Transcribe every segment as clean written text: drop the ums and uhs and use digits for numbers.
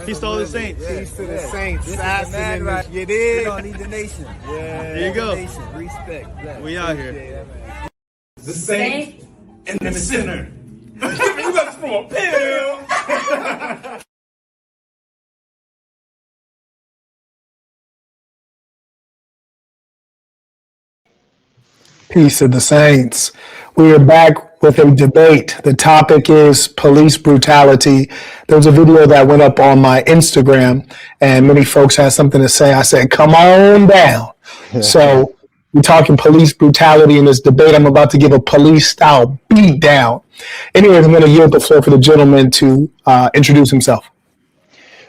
Peace to all the saints. Peace to the saints. This is the man right. You did. We don't need the nation. Yeah. There you go. Nation. Respect. Bless. We out here. The saint and the sinner. You got from a pill. Peace of the saints. We are back with a debate. The topic is police brutality. There was a video that went up on my Instagram, and many folks had something to say. I said, come on down. So we're talking police brutality in this debate. I'm about to give a police-style beat down. Anyways, I'm going to yield the floor for the gentleman to introduce himself.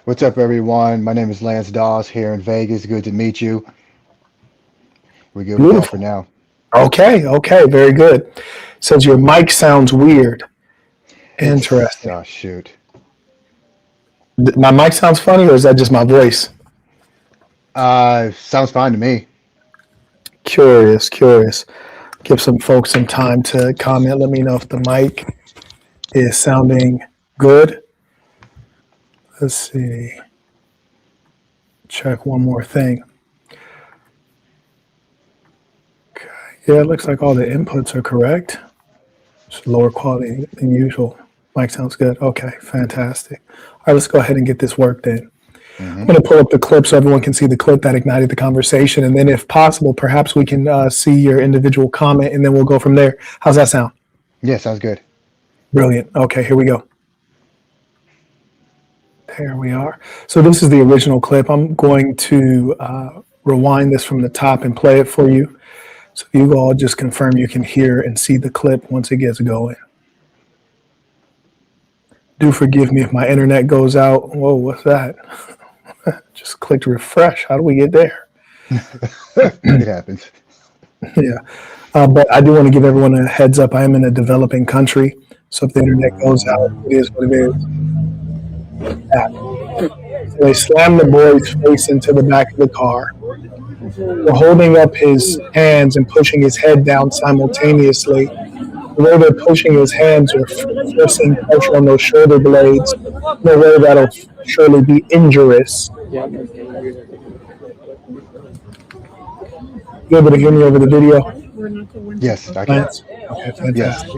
What's up, everyone? My name is Lance Dawes here in Vegas. Good to meet you. We're good with that for now. Okay, very good. Says your mic sounds weird. Interesting. Oh, shoot. My mic sounds funny, or is that just my voice? Sounds fine to me. Curious. Give some folks some time to comment. Let me know if the mic is sounding good. Let's see. Check one more thing. Yeah, it looks like all the inputs are correct. It's lower quality than usual. Mic sounds good. Okay, fantastic. All right, let's go ahead and get this worked in. I'm going to pull up the clip so everyone can see the clip that ignited the conversation. And then if possible, perhaps we can see your individual comment and then we'll go from there. How's that sound? Yeah, sounds good. Brilliant. Okay, here we go. There we are. So this is the original clip. I'm going to rewind this from the top and play it for you. So you all just confirm you can hear and see the clip once it gets going. Do forgive me if my internet goes out. Whoa, what's that? Just clicked refresh. How do we get there? It happens. Yeah. But I do want to give everyone a heads up. I am in a developing country. So if the internet goes out, it is what it is. Yeah. So they slammed the boy's face into the back of the car. They're holding up his hands and pushing his head down simultaneously. The way they're pushing his hands are forcing pressure on those shoulder blades in a way that'll surely be injurious. You able to hear me over the video? Yes, I can. Okay, fantastic.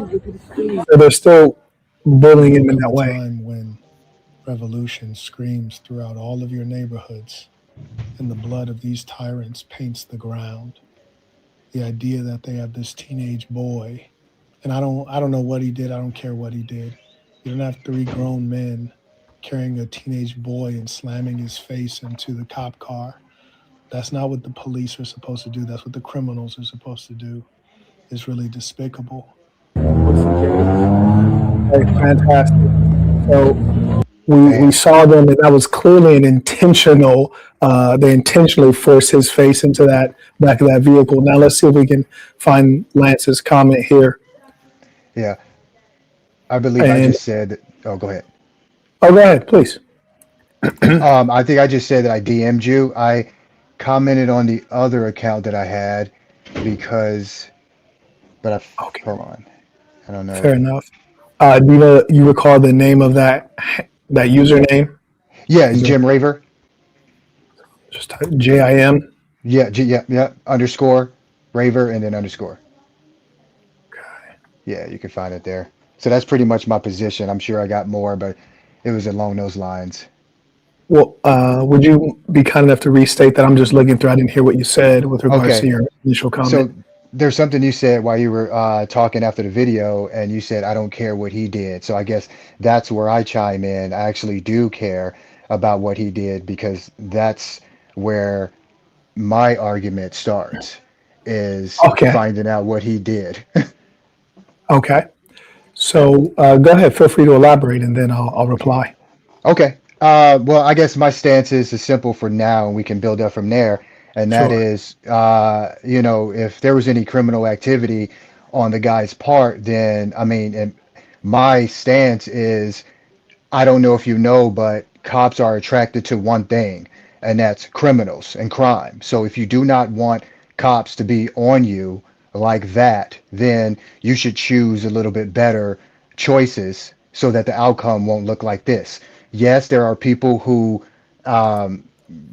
So they're still bullying him in that way. When revolution screams throughout all of your neighborhoods, and the blood of these tyrants paints the ground. The idea that they have this teenage boy, and I don't know what he did. I don't care what he did. You don't have three grown men carrying a teenage boy and slamming his face into the cop car. That's not what the police are supposed to do. That's what the criminals are supposed to do. It's really despicable. Hey, fantastic. So we saw them, and that was clearly an intentional. They intentionally forced his face into that back of that vehicle. Now let's see if we can find Lance's comment here. Yeah, I believe I just said. Oh, go ahead. Oh, go ahead, please. I think I just said that I DM'd you. I commented on the other account that I had because, but hold on, I don't know. Fair enough. Do you recall the name of that username? Yeah, Jim Raver. Just type JIM. Yeah. Underscore Raver and then underscore. Okay. Yeah, you can find it there. So that's pretty much my position. I'm sure I got more, but it was along those lines. Well, would you be kind enough to restate that? I'm just looking through. I didn't hear what you said with regards to your initial comment. So there's something you said while you were talking after the video, and you said, I don't care what he did. So I guess that's where I chime in. I actually do care about what he did because that's where my argument starts, is finding out what he did. Okay. So go ahead. Feel free to elaborate, and then I'll reply. Okay. Well, I guess my stance is simple for now, and we can build up from there. And that is, if there was any criminal activity on the guy's part, then, I mean, and my stance is, I don't know if you know, but cops are attracted to one thing, and that's criminals and crime. So if you do not want cops to be on you like that, then you should choose a little bit better choices so that the outcome won't look like this. Yes, there are people who um,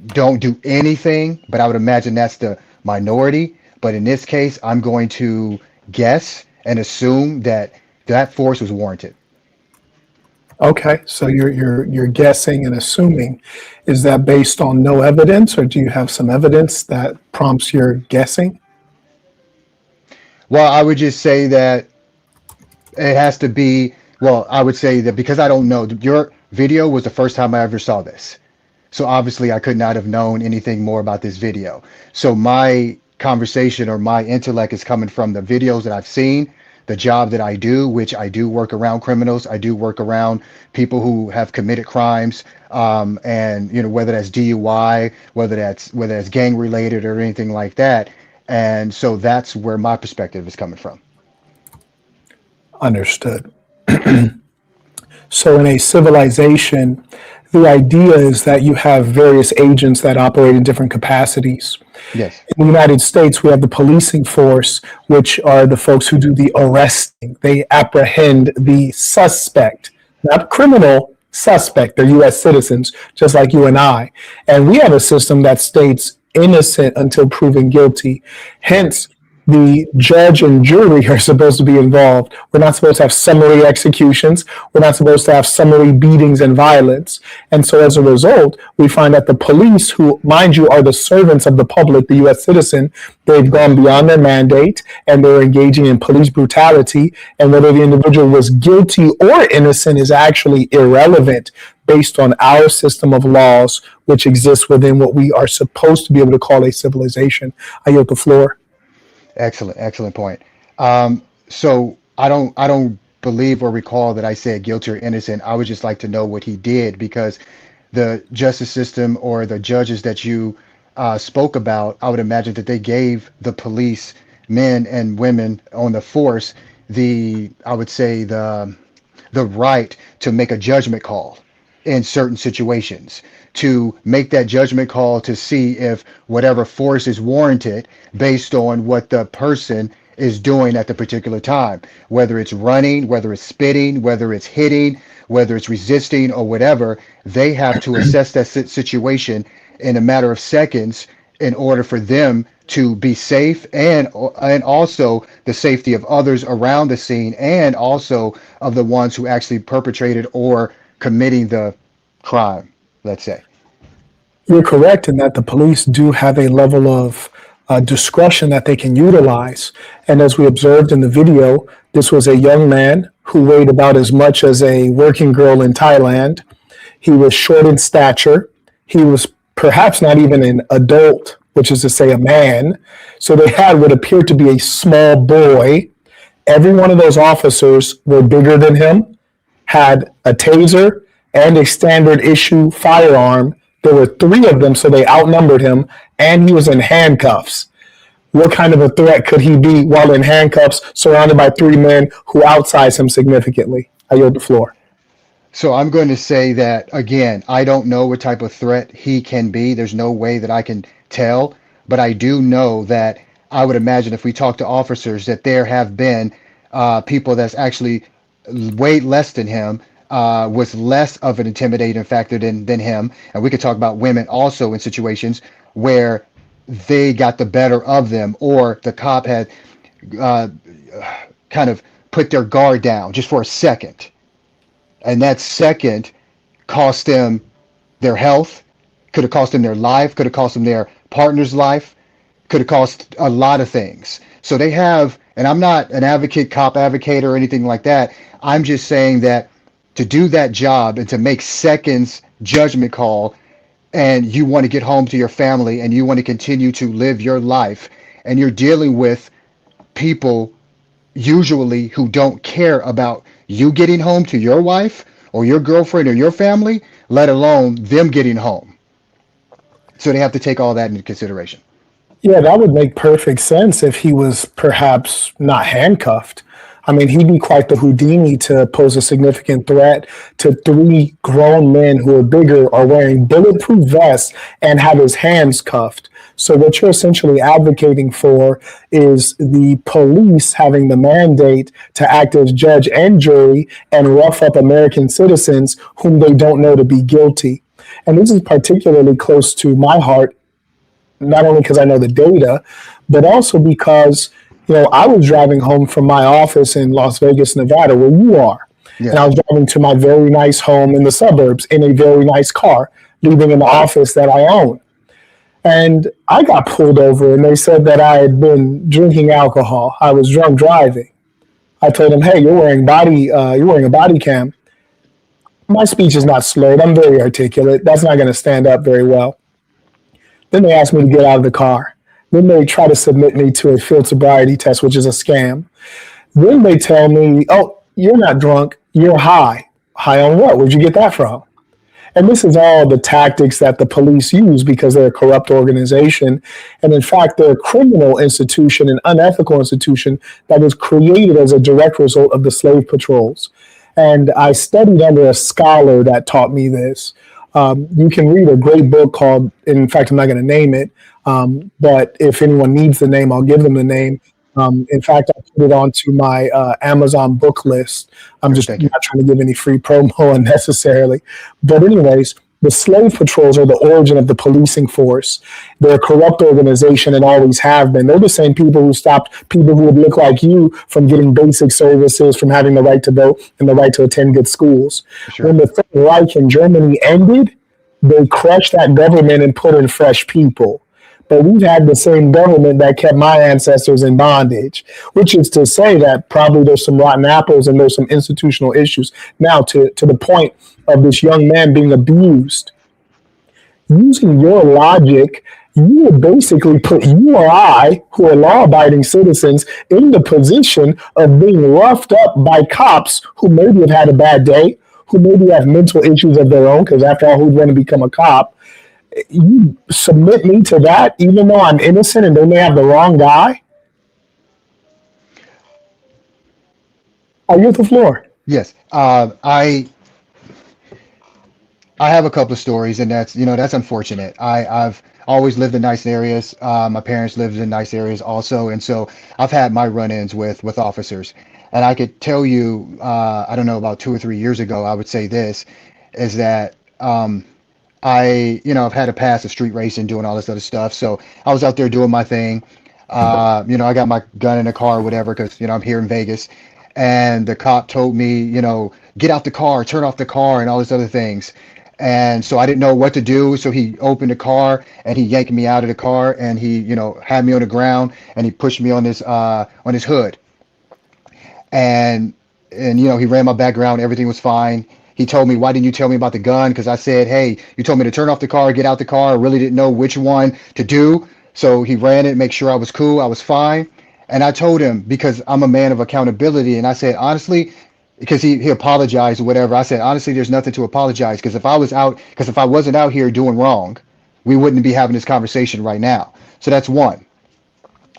don't do anything, but I would imagine that's the minority. But in this case, I'm going to guess and assume that that force was warranted. Okay, so you're guessing and assuming. Is that based on no evidence, or do you have some evidence that prompts your guessing? Well, I would just say that it has to be. Well, I would say that because I don't know, your video was the first time I ever saw this. So obviously, I could not have known anything more about this video. So my conversation or my intellect is coming from the videos that I've seen, the job that I do, which I do work around criminals. I do work around people who have committed crimes, and whether that's DUI, whether that's gang related or anything like that. And so that's where my perspective is coming from. Understood. So in a civilization, the idea is that you have various agents that operate in different capacities. Yes. In the United States, we have the policing force, which are the folks who do the arresting. They apprehend the suspect, not criminal suspect. They're U.S. citizens, just like you and I. And we have a system that states innocent until proven guilty. Hence, the judge and jury are supposed to be involved. We're not supposed to have summary executions. We're not supposed to have summary beatings and violence. And so as a result, we find that the police, who, mind you, are the servants of the public, the U.S. citizen, they've gone beyond their mandate and they're engaging in police brutality. And whether the individual was guilty or innocent is actually irrelevant based on our system of laws, which exists within what we are supposed to be able to call a civilization. I yield the floor. Excellent point. So I don't believe or recall that I said guilty or innocent. I would just like to know what he did, because the justice system or the judges that you spoke about, I would imagine that they gave the police, men and women on the force, I would say the right to make a judgment call in certain situations, to make that judgment call to see if whatever force is warranted based on what the person is doing at the particular time, whether it's running, whether it's spitting, whether it's hitting, whether it's resisting or whatever. They have to assess that situation in a matter of seconds in order for them to be safe, and also the safety of others around the scene, and also of the ones who actually perpetrated or committing the crime, let's say. You're correct in that the police do have a level of discretion that they can utilize. And as we observed in the video, this was a young man who weighed about as much as a working girl in Thailand. He was short in stature. He was perhaps not even an adult, which is to say a man. So they had what appeared to be a small boy. Every one of those officers were bigger than him, had a taser and a standard issue firearm. There were three of them, so they outnumbered him, and he was in handcuffs. What kind of a threat could he be while in handcuffs, surrounded by three men who outsize him significantly? I yield the floor. So I'm going to say that, again, I don't know what type of threat he can be. There's no way that I can tell, but I do know that I would imagine if we talk to officers that there have been people that's actually way less than him, was less of an intimidating factor than him. And we could talk about women also in situations where they got the better of them, or the cop had kind of put their guard down just for a second. And that second cost them their health, could have cost them their life, could have cost them their partner's life, could have cost a lot of things. So they have, and I'm not an advocate, cop advocate or anything like that. I'm just saying that to do that job and to make seconds judgment call, and you want to get home to your family and you want to continue to live your life, and you're dealing with people usually who don't care about you getting home to your wife or your girlfriend or your family, let alone them getting home. So they have to take all that into consideration. Yeah, that would make perfect sense if he was perhaps not handcuffed. I mean, he'd be quite the Houdini to pose a significant threat to three grown men who are bigger, are wearing bulletproof vests, and have his hands cuffed. So what you're essentially advocating for is the police having the mandate to act as judge and jury and rough up American citizens whom they don't know to be guilty. And this is particularly close to my heart, not only because I know the data, but also because, I was driving home from my office in Las Vegas, Nevada, where you are. Yeah. And I was driving to my very nice home in the suburbs in a very nice car, leaving an office that I own. And I got pulled over, and they said that I had been drinking alcohol. I was drunk driving. I told them, "Hey, you're wearing a body cam." My speech is not slurred. I'm very articulate. That's not going to stand up very well. Then they asked me to get out of the car. Then they try to submit me to a field sobriety test, which is a scam. Then they tell me, "Oh, you're not drunk. You're high." High on what? Where'd you get that from? And this is all the tactics that the police use because they're a corrupt organization. And in fact, they're a criminal institution, an unethical institution that was created as a direct result of the slave patrols. And I studied under a scholar that taught me this. You can read a great book called, in fact, I'm not going to name it, but if anyone needs the name, I'll give them the name. In fact, I put it onto my Amazon book list. I'm just not trying to give any free promo unnecessarily. But anyways, the slave patrols are the origin of the policing force. They're a corrupt organization and always have been. They're the same people who stopped people who would look like you from getting basic services, from having the right to vote and the right to attend good schools. Sure. When the Third Reich in Germany ended, they crushed that government and put in fresh people. But we've had the same government that kept my ancestors in bondage, which is to say that probably there's some rotten apples and there's some institutional issues. Now, to the point of this young man being abused, using your logic, you would basically put you or I, who are law-abiding citizens, in the position of being roughed up by cops who maybe have had a bad day, who maybe have mental issues of their own, because after all, who'd want to become a cop? You submit me to that, even though I'm innocent and they may have the wrong guy? Are you at the floor? Yes. I have a couple of stories, and that's unfortunate. I've always lived in nice areas. My parents lived in nice areas also, and so I've had my run-ins with officers. And I could tell you, I don't know, about 2 or 3 years ago, I would say this, is that I've had a past of street racing, doing all this other stuff. So I was out there doing my thing. I got my gun in the car or whatever, because, I'm here in Vegas. And the cop told me, get out the car, turn off the car, and all these other things. And so I didn't know what to do. So he opened the car and he yanked me out of the car, and he, had me on the ground, and he pushed me on his hood. And he ran my background. Everything was fine. He told me, "Why didn't you tell me about the gun?" Because I said, "Hey, you told me to turn off the car, get out the car." I really didn't know which one to do. So he ran it, make sure I was cool, I was fine. And I told him, because I'm a man of accountability, and I said, honestly, because he apologized or whatever, I said, honestly, there's nothing to apologize, because if I wasn't out here doing wrong, we wouldn't be having this conversation right now. So that's one.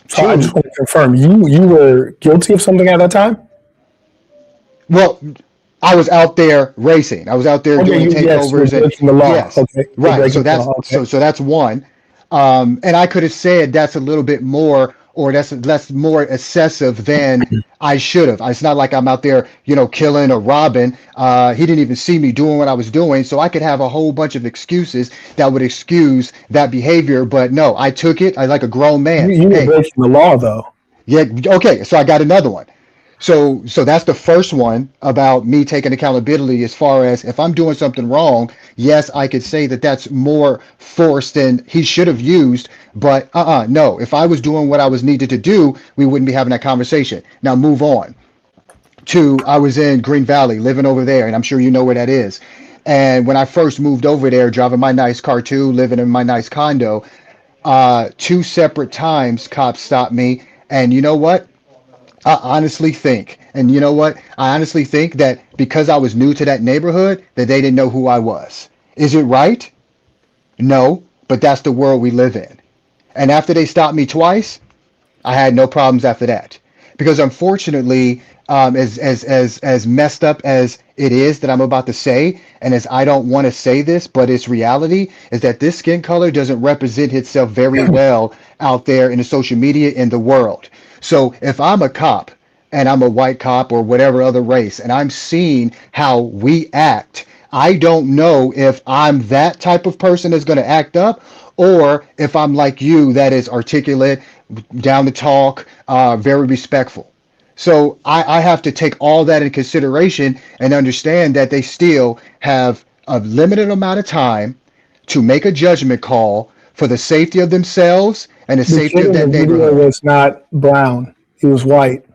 So I just want to confirm, you were guilty of something at that time? Well, I was out there racing. I was out there doing takeovers and the law. Yes, okay. Right. So that's one. And I could have said that's a little bit more, or that's more excessive than I should have. It's not like I'm out there, killing or robbing. He didn't even see me doing what I was doing, so I could have a whole bunch of excuses that would excuse that behavior. But no, I took it. I like a grown man. You were breaking the law, though. Yeah. Okay. So I got another one. So that's the first one about me taking accountability, as far as if I'm doing something wrong. Yes, I could say that that's more force than he should have used, but no, if I was doing what I was needed to do, we wouldn't be having that conversation. Now move on to, I was in Green Valley, living over there, and I'm sure you know where that is. And when I first moved over there, driving my nice car too, living in my nice condo, 2 separate times cops stopped me. And you know what? I honestly think that because I was new to that neighborhood, that they didn't know who I was. Is it right? No, but that's the world we live in. And after they stopped me twice, I had no problems after that. because unfortunately, as messed up as it is that I'm about to say, and as I don't want to say this, but it's reality, is that this skin color doesn't represent itself very well out there in the social media in the world. So if I'm a cop and I'm a white cop or whatever other race, and I'm seeing how we act, I don't know if I'm that type of person that's going to act up, or if I'm like you, that is articulate, down to talk, very respectful. So I have to take all that in consideration and understand that they still have a limited amount of time to make a judgment call for the safety of themselves and the The safety kid of in the that video neighborhood. was not brown. He was white.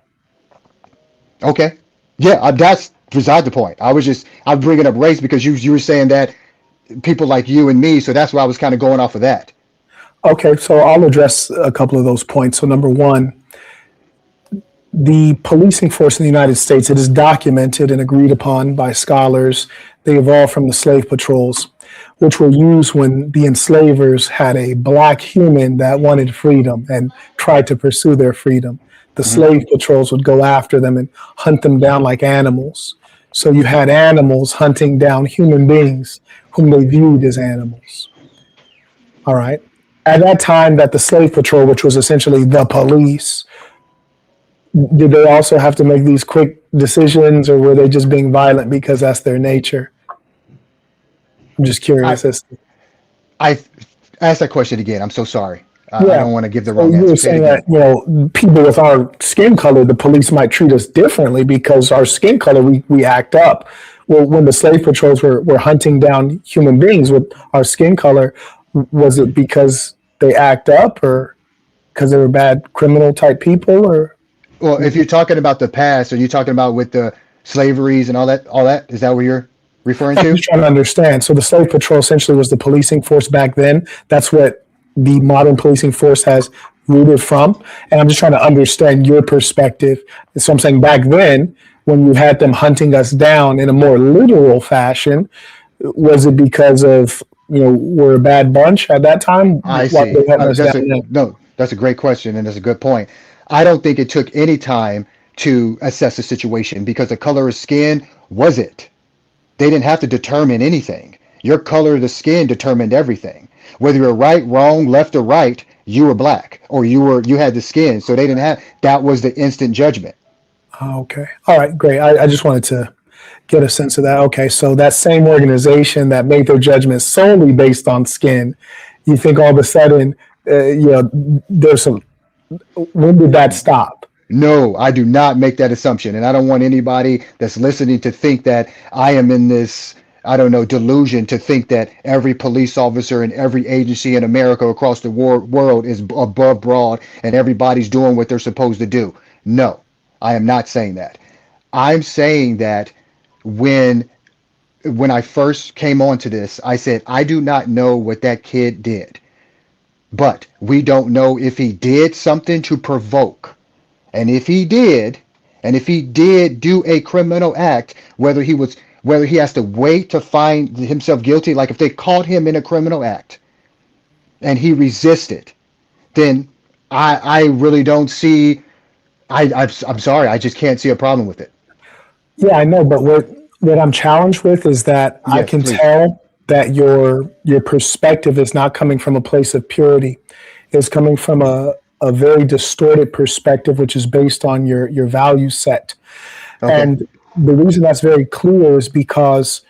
Okay. Yeah, that's beside the point. I'm bringing up race because you were saying that people like you and me, so that's why I was kind of going off of that. Okay, so I'll address a couple of those points. So number one, the policing force in the United States, it is documented and agreed upon by scholars. They evolved from the slave patrols, which were used when the enslavers had a black human that wanted freedom and tried to pursue their freedom. The Hmm. slave patrols would go after them and hunt them down like animals. So you had animals hunting down human beings whom they viewed as animals. All right. At that time, that the slave patrol, which was essentially the police, did they also have to make these quick decisions, or were they just being violent because that's their nature? I'm just I curious as to, I asked that question again. I'm so sorry. I yeah. don't want to give the So wrong you were answer. Say it saying that, again. people with our skin color, the police might treat us differently because our skin color, we act up. Well, when the slave patrols were hunting down human beings with our skin color, was it because they act up, or because they were bad criminal type people, or Well, if you're talking about the past, are you talking about with the slaveries and all that? Is that what you're referring I'm to? just trying to understand. So the slave patrol essentially was the policing force back then. That's what the modern policing force has rooted from. And I'm just trying to understand your perspective. So I'm saying back then, when you had them hunting us down in a more literal fashion, was it because of, we're a bad bunch at that time? I Why see. were they hunting us down then? No, that's a great question and that's a good point. I don't think it took any time to assess the situation because the color of skin was it. They didn't have to determine anything. Your color of the skin determined everything. Whether you're right, wrong, left, or right, you were black or you had the skin. So they didn't have that was the instant judgment. Okay. All right, great. I just wanted to get a sense of that. Okay, so that same organization that made their judgments solely based on skin, you think all of a sudden, there's some. When did that stop? No, I do not make that assumption. And I don't want anybody that's listening to think that I am in this, I don't know, delusion to think that every police officer and every agency in America across the world is above broad and everybody's doing what they're supposed to do. No, I am not saying that. I'm saying that when when I first came onto this, I said, I do not know what that kid did, but we don't know if he did something to provoke. And if he did, and if he did do a criminal act, whether he has to wait to find himself guilty, like if they caught him in a criminal act and he resisted, then I really don't see. I'm sorry, I just can't see a problem with it. Yeah, I know, but what I'm challenged with is that I Yes, can please. tell that your perspective is not coming from a place of purity. It's coming from a very distorted perspective, which is based on your value set. Okay. And the reason that's very clear is because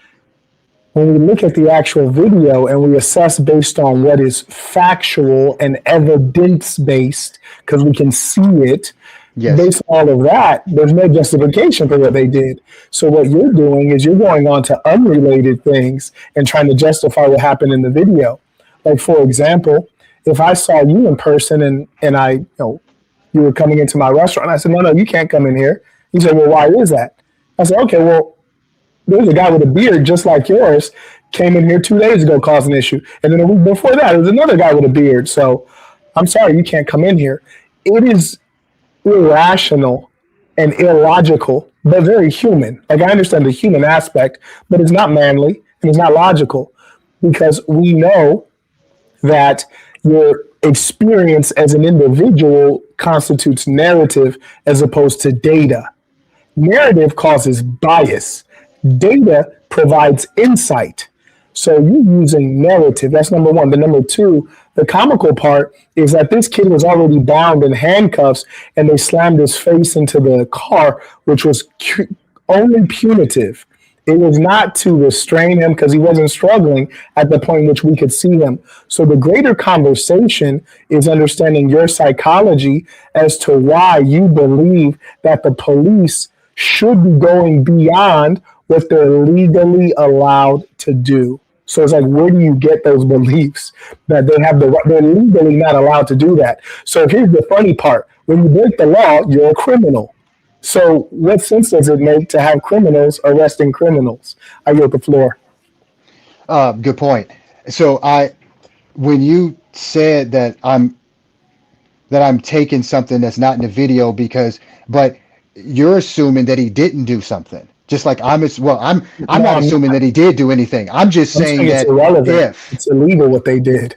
when we look at the actual video and we assess based on what is factual and evidence based, because we can see it, Yes. based on all of that, there's no justification for what they did. So what you're doing is you're going on to unrelated things and trying to justify what happened in the video. Like, for example, if I saw you in person and you were coming into my restaurant, I said, no, you can't come in here. You said, well, why is that? I said, okay, well, there's a guy with a beard just like yours came in here 2 days ago, caused an issue. And then a week before that, there was another guy with a beard. So I'm sorry, you can't come in here. It is irrational and illogical, but very human. Like, I understand the human aspect, but it's not manly and it's not logical because we know that your experience as an individual constitutes narrative as opposed to data. Narrative causes bias. Data provides insight. So you're using narrative. That's number one. The number two, the comical part is that this kid was already bound in handcuffs and they slammed his face into the car, which was only punitive. It was not to restrain him because he wasn't struggling at the point in which we could see him. So the greater conversation is understanding your psychology as to why you believe that the police should be going beyond what they're legally allowed to do. So it's like, where do you get those beliefs that they're legally not allowed to do that? So here's the funny part. When you break the law, you're a criminal. So what sense does it make to have criminals arresting criminals? I yield the floor. Good point. So when you said that I'm taking something that's not in the video but you're assuming that he didn't do something. Just like I'm not assuming that he did do anything. I'm just saying that it's irrelevant. It's illegal what they did.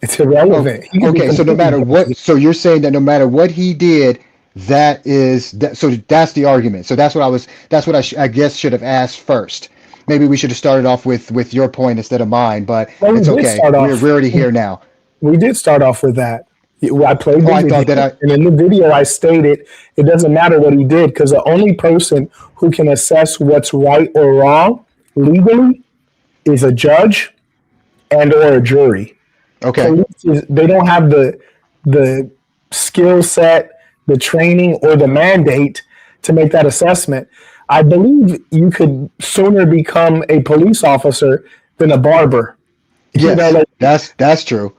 It's irrelevant. Okay, so no matter what, so you're saying that no matter what he did, so that's the argument. So that's what I guess should have asked first. Maybe we should have started off with your point instead of mine, but it's okay. We're already here now. We did start off with that. I played the video, and in the video I stated it doesn't matter what he did because the only person who can assess what's right or wrong legally is a judge and or a jury. Okay. They don't have the skill set, the training, or the mandate to make that assessment. I believe you could sooner become a police officer than a barber. Yes, that's true.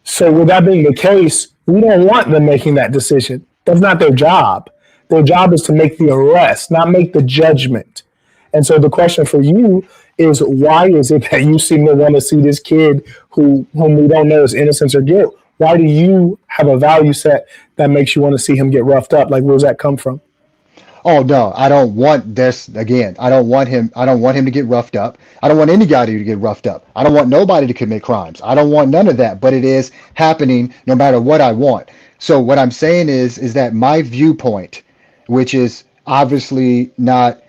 So with that being the case, we don't want them making that decision. That's not their job. Their job is to make the arrest, not make the judgment. And so the question for you is, why is it that you seem to want to see this kid whom we don't know is innocence or guilt? Why do you have a value set that makes you want to see him get roughed up? Like, where does that come from? Oh no, I don't want this again. I don't want him to get roughed up. I don't want anybody to get roughed up. I don't want nobody to commit crimes. I don't want none of that, but it is happening no matter what I want. So what I'm saying is that my viewpoint, which is obviously not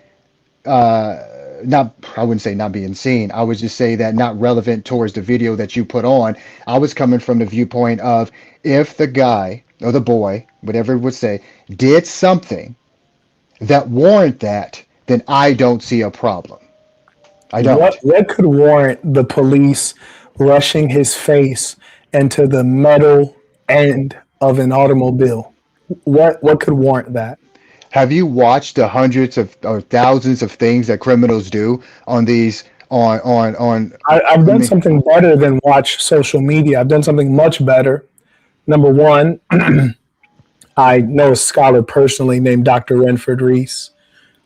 I wouldn't say not being seen. I would just say that not relevant towards the video that you put on. I was coming from the viewpoint of if the guy or the boy, whatever it would say, did something that warrant that, then I don't see a problem. I don't. What could warrant the police rushing his face into the metal end of an automobile? What could warrant that? Have you watched the hundreds of or thousands of things that criminals do on these I've done something better than watch social media. I've done something much better. Number one, I know a scholar personally named Dr. Renford Reese.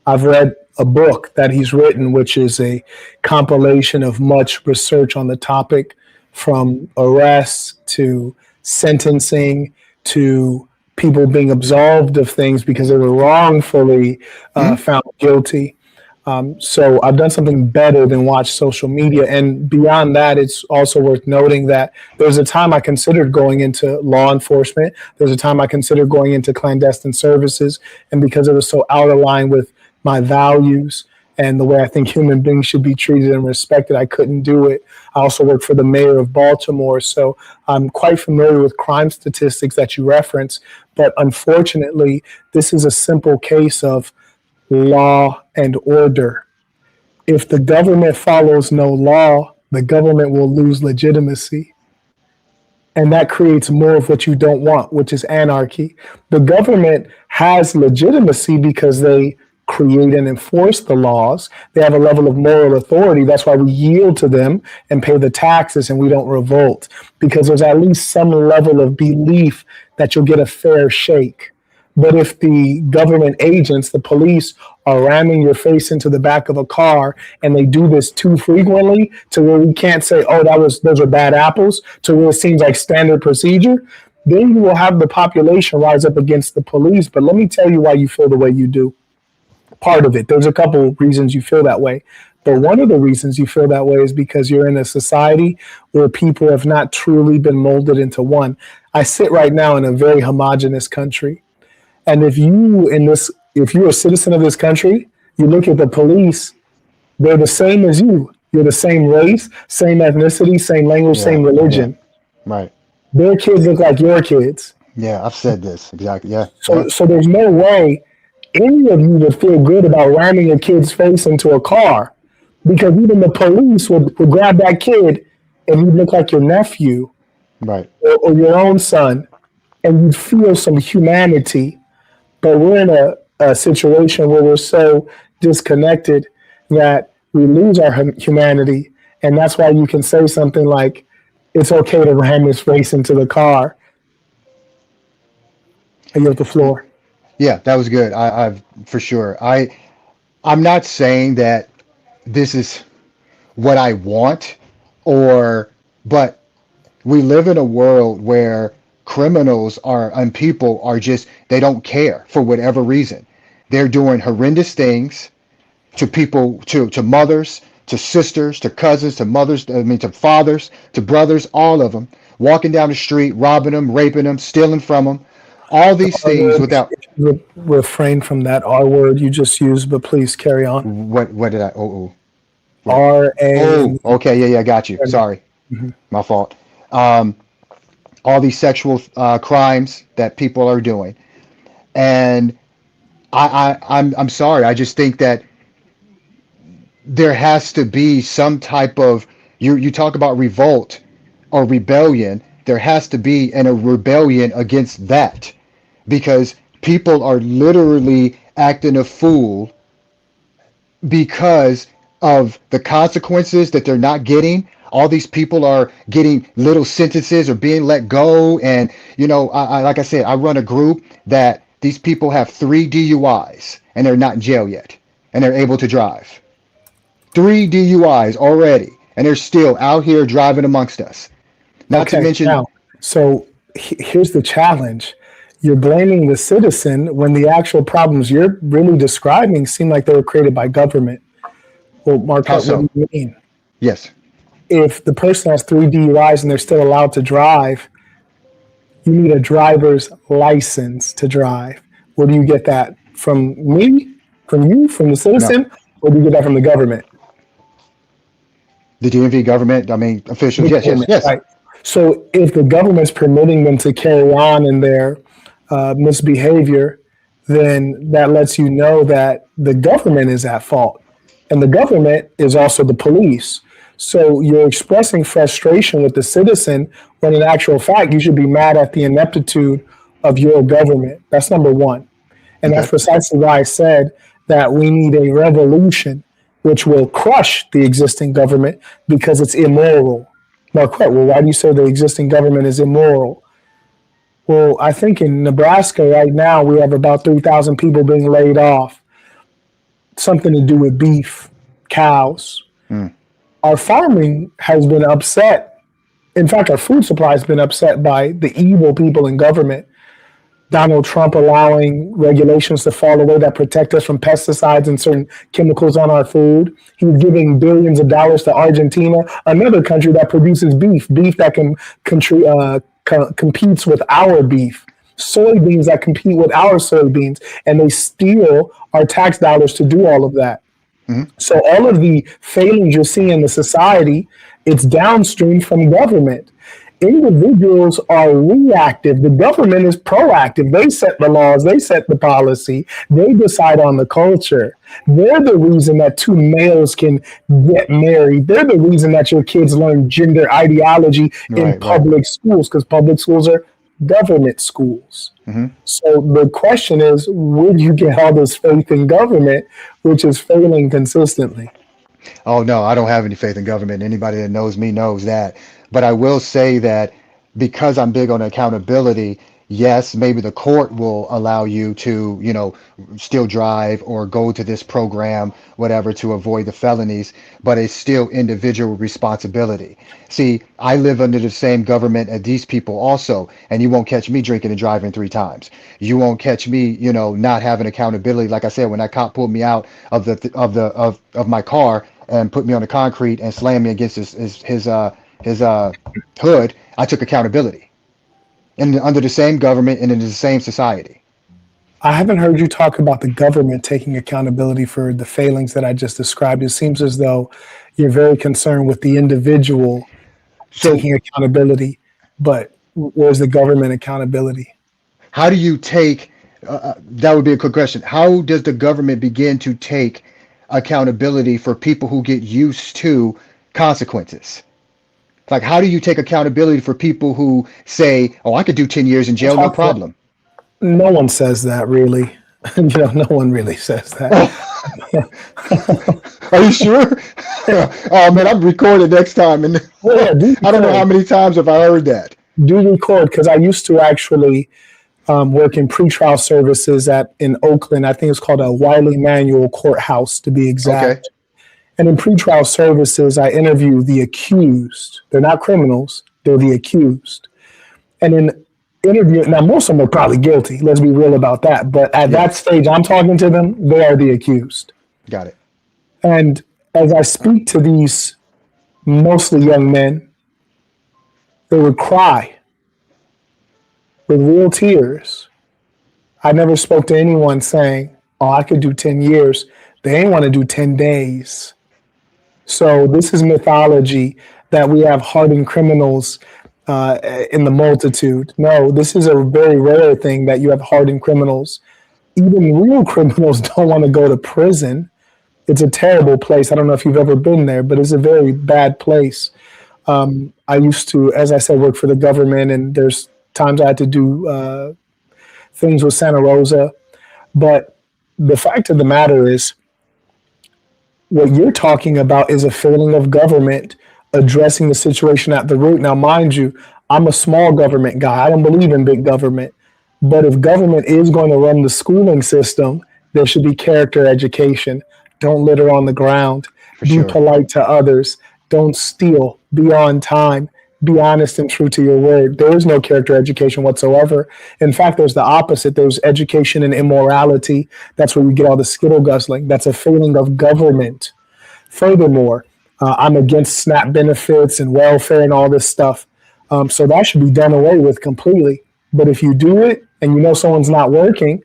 I've read a book that he's written, which is a compilation of much research on the topic, from arrests to sentencing to people being absolved of things because they were wrongfully found guilty. So I've done something better than watch social media. And beyond that, it's also worth noting that there's a time I considered going into law enforcement. There's a time I considered going into clandestine services. And because it was so out of line with my values and the way I think human beings should be treated and respected, I couldn't do it. I also worked for the mayor of Baltimore, so I'm quite familiar with crime statistics that you reference. But unfortunately, this is a simple case of law and order. If the government follows no law, the government will lose legitimacy. And that creates more of what you don't want, which is anarchy. The government has legitimacy because they create and enforce the laws. They have a level of moral authority. That's why we yield to them and pay the taxes and we don't revolt, because there's at least some level of belief that you'll get a fair shake. But if the government agents, the police, are ramming your face into the back of a car and they do this too frequently to where we can't say, oh, those are bad apples, to where it seems like standard procedure, then you will have the population rise up against the police. But let me tell you why you feel the way you do. Part of it, there's a couple of reasons you feel that way. But one of the reasons you feel that way is because you're in a society where people have not truly been molded into one. I sit right now in a very homogenous country. And if you're a citizen of this country, you look at the police, they're the same as you. You're the same race, same ethnicity, same language, Yeah, same yeah, religion. right. Their kids look like your kids. Yeah, I've said this exactly. Yeah, yeah, So there's no way any of you would feel good about ramming a kid's face into a car because even the police would grab that kid and he'd look like your nephew right. or your own son and you'd feel some humanity. But we're in a situation where we're so disconnected that we lose our humanity. And that's why you can say something like, it's okay to ram his face into the car. I give the floor. Yeah, that was good. I've for sure. I'm not saying that this is what I want, or but we live in a world where criminals are and people are just they don't care for whatever reason. They're doing horrendous things to people, to mothers, to sisters, to cousins, to mothers, I mean to fathers, to brothers, all of them, walking down the street, robbing them, raping them, stealing from them, all these R things word, without refrain from that R word you just used, but please carry on. what did I what R A. oh okay, yeah, yeah, got you. Sorry, my fault. Um, all these sexual crimes that people are doing, and I'm sorry. I just think that there has to be some type of you talk about revolt or rebellion. There has to be a rebellion against that because people are literally acting a fool because of the consequences that they're not getting. All these people are getting little sentences or being let go. And, like I said, I run a group that these people have 3 DUIs and they're not in jail yet and they're able to drive. 3 DUIs already and they're still out here driving amongst us. Not to Okay, mention, now, so here's the challenge. You're blaming the citizen when the actual problems you're really describing seem like they were created by government. Well, how Marquette, what so? do you mean? Yes. If the person has 3 DUIs and they're still allowed to drive, you need a driver's license to drive. Where do you get that? From me? From you? From the No. citizen? Or do you get that from the government? The DMV government, I mean, officials. The Yes, yes, government, yes. right. So if the government's permitting them to carry on in their misbehavior, then that lets you know that the government is at fault. And the government is also the police. So you're expressing frustration with the citizen when in actual fact you should be mad at the ineptitude of your government. That's number one. And that's Okay. precisely why I said that we need a revolution which will crush the existing government because it's immoral. Marquette, well, why do you say the existing government is immoral? Well, I think in Nebraska right now we have about 3,000 people being laid off. Something to do with beef, cows. Mm. Our farming has been upset. In fact, our food supply has been upset by the evil people in government. Donald Trump allowing regulations to fall away that protect us from pesticides and certain chemicals on our food. He's giving billions of dollars to Argentina, another country that produces beef that competes with our beef, soybeans that compete with our soybeans, and they steal our tax dollars to do all of that. Mm-hmm. So all of the failings you're seeing in the society, it's downstream from government. Individuals are reactive. The government is proactive. They set the laws. They set the policy. They decide on the culture. They're the reason that 2 males can get married. They're the reason that your kids learn gender ideology in public schools because public schools are government schools. Mm-hmm. So the question is, where do you get all this faith in government, which is failing consistently? Oh no, I don't have any faith in government. Anybody that knows me knows that. But I will say that because I'm big on accountability, yes, maybe the court will allow you to, still drive or go to this program, whatever, to avoid the felonies, but it's still individual responsibility. See, I live under the same government as these people also, and you won't catch me drinking and driving 3 times. You won't catch me, not having accountability. Like I said, when that cop pulled me out of my car and put me on the concrete and slammed me against his hood, I took accountability. and under the same government and in the same society. I haven't heard you talk about the government taking accountability for the failings that I just described. It seems as though you're very concerned with the individual So taking accountability, but where's the government accountability? how do you take, that would be a quick question. How does the government begin to take accountability for people who get used to consequences? Like, how do you take accountability for people who say, oh, I could do 10 years in jail, no problem? No one says that, really. No one really says that. Are you sure? Oh man, I'm recording next time, and I don't know how many times have I heard that. Do record, because I used to actually work in pretrial services in Oakland. I think it's called a Wiley Manual Courthouse, to be exact. Okay. And in pretrial services, I interview the accused. They're not criminals; they're the accused. And in interview, now most of them are probably guilty. Let's be real about that. But at that stage, I'm talking to them; they are the accused. Got it. And as I speak to these mostly young men, they would cry with real tears. I never spoke to anyone saying, oh, I could do 10 years. They ain't want to do 10 days. So this is mythology that we have hardened criminals in the multitude. No, this is a very rare thing that you have hardened criminals. Even real criminals don't want to go to prison. It's a terrible place. I don't know if you've ever been there, but it's a very bad place. I used to, as I said, work for the government, and there's times I had to do things with Santa Rosa. But the fact of the matter is, what you're talking about is a failing of government addressing the situation at the root. Now, mind you, I'm a small government guy. I don't believe in big government. But if government is going to run the schooling system, there should be character education. Don't litter on the ground. Be polite to others. Don't steal. Be on time. Be honest and true to your word. There is no character education whatsoever. In fact, there's the opposite. There's education in immorality. That's where you get all the skittle guzzling. That's a failing of government. Furthermore, I'm against SNAP benefits and welfare and all this stuff. So that should be done away with completely. But if you do it and you know someone's not working,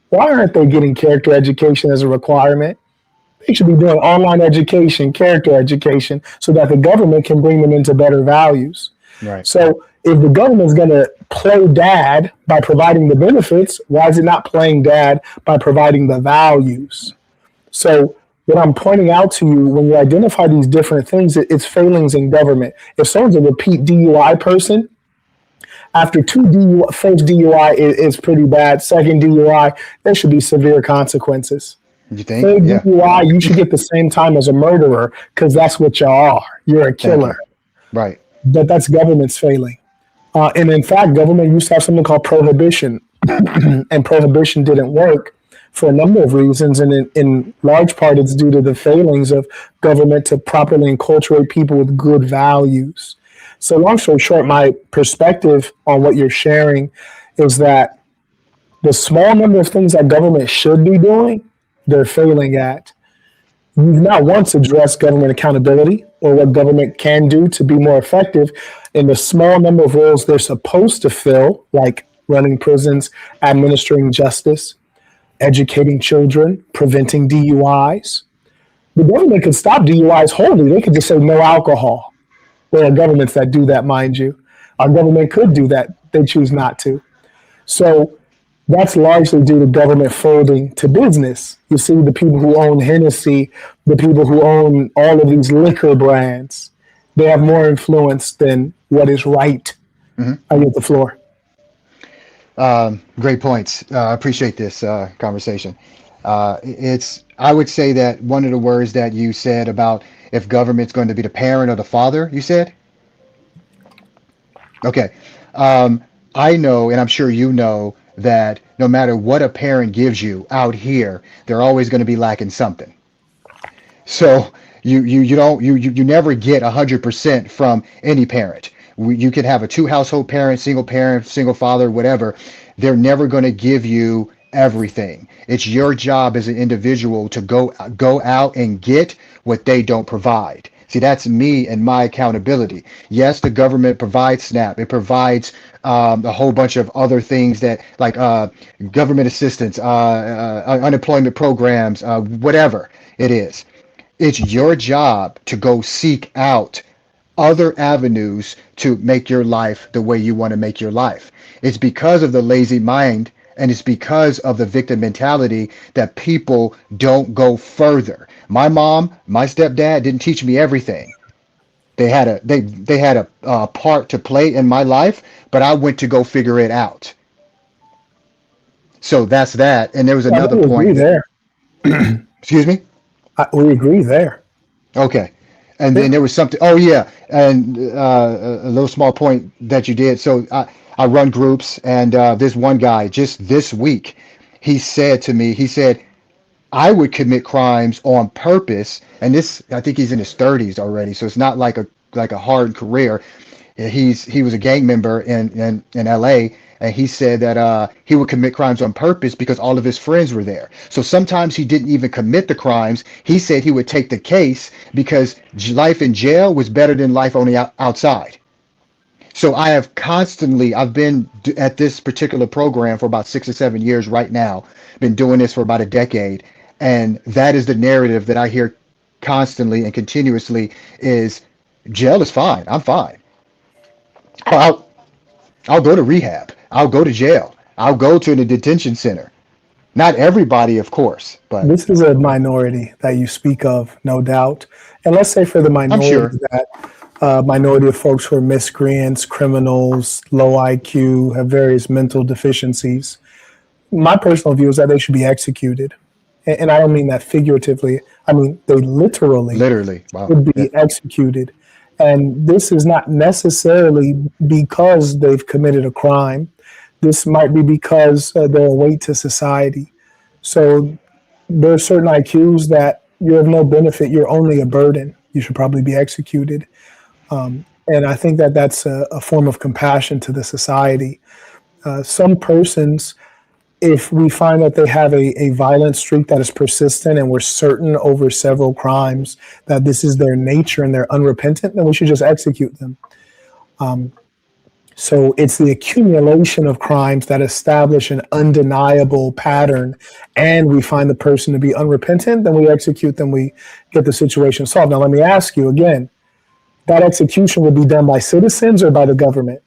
why aren't they getting character education as a requirement? They should be doing online education, character education, so that the government can bring them into better values. Right. So if the government is going to play dad by providing the benefits, why is it not playing dad by providing the values? So what I'm pointing out to you, when you identify these different things, it's failings in government. If someone's a repeat DUI person, after first DUI is pretty bad, second DUI, there should be severe consequences. You think? Third DUI, you should get the same time as a murderer, because that's what you are. You're a killer. Right. But that's government's failing. And in fact, government used to have something called prohibition, and prohibition didn't work for a number of reasons. And in large part, it's due to the failings of government to properly enculturate people with good values. So long story short, my perspective on what you're sharing is that the small number of things that government should be doing, they're failing at. You've not once addressed government accountability or what government can do to be more effective in the small number of roles they're supposed to fill, like running prisons, administering justice, educating children, preventing DUIs. The government could stop DUIs wholly. They could just say no alcohol. There are governments that do that, mind you. Our government could do that. They choose not to. So that's largely due to government folding to business. You see, the people who own Hennessy, the people who own all of these liquor brands, they have more influence than what is right. Mm-hmm. I get the floor. Great points. I appreciate this conversation. I would say that one of the words that you said about if government's going to be the parent or the father, you said? Okay. I know, and I'm sure you know, that no matter what a parent gives you out here, they're always going to be lacking something. So you never get 100% from any parent. You can have a 2-household parent, single father, whatever. They're never going to give you everything. It's your job as an individual to go out and get what they don't provide. See, that's me and my accountability. Yes, the government provides SNAP. It provides a whole bunch of other things that, like government assistance, unemployment programs, whatever it is. It's your job to go seek out other avenues to make your life the way you want to make your life. It's because of the lazy mind and it's because of the victim mentality that people don't go further. My mom, my stepdad didn't teach me everything. They had a part to play in my life, but I went to go figure it out. So that's that. And there was I another think we agree point that, there. excuse me. We agree there. Okay. And Yeah. then there was something, oh yeah, and a little small point that you did. So I run groups, and this one guy just this week, he said to me, he said, I would commit crimes on purpose, and this, I think he's in his 30s already, so it's not like a hard career. He was a gang member in LA, and he said that he would commit crimes on purpose because all of his friends were there. So sometimes he didn't even commit the crimes. He said he would take the case because life in jail was better than life on the outside. So I've been at this particular program for about 6 or 7 years right now. Been doing this for about a decade, and that is the narrative that I hear constantly and continuously is jail is fine. I'm fine. I'll I'll go to rehab. I'll go to jail. I'll go to the detention center. Not everybody, of course, but This is a minority that you speak of, no doubt. And let's say for the I'm minority sure. that minority of folks who are miscreants, criminals, low IQ, have various mental deficiencies. My personal view is that they should be executed. And I don't mean that figuratively. I mean, they literally Literally. Wow. would Yeah. be executed. And this is not necessarily because they've committed a crime. This might be because they're a weight to society. So there are certain IQs that you're of no benefit. You're only a burden. You should probably be executed. And I think that that's a form of compassion to the society. Some persons, if we find that they have a violent streak that is persistent and we're certain over several crimes that this is their nature and they're unrepentant, then we should just execute them. So it's the accumulation of crimes that establish an undeniable pattern, and we find the person to be unrepentant, then we execute them, we get the situation solved. Now, let me ask you again, that execution would be done by citizens or by the government?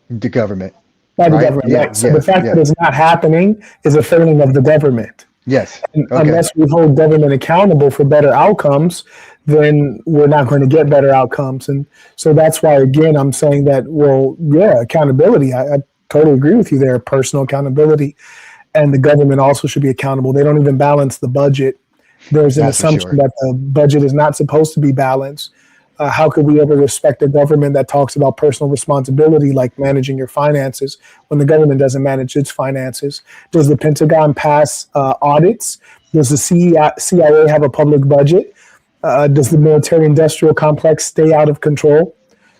The government. By the Right? government, Yeah. right. So the Yes. fact that Yes. it's not happening is a failing of the government. Yes. And Okay. unless we hold government accountable for better outcomes, then we're not going to get better outcomes. And so that's why, again, I'm saying that, well, yeah, accountability. I totally agree with you there, personal accountability. And the government also should be accountable. They don't even balance the budget. There's an That's for assumption sure. that the budget is not supposed to be balanced. How could we ever respect a government that talks about personal responsibility, like managing your finances, when the government doesn't manage its finances? Does the Pentagon pass audits? Does the CIA have a public budget? Does the military-industrial complex stay out of control?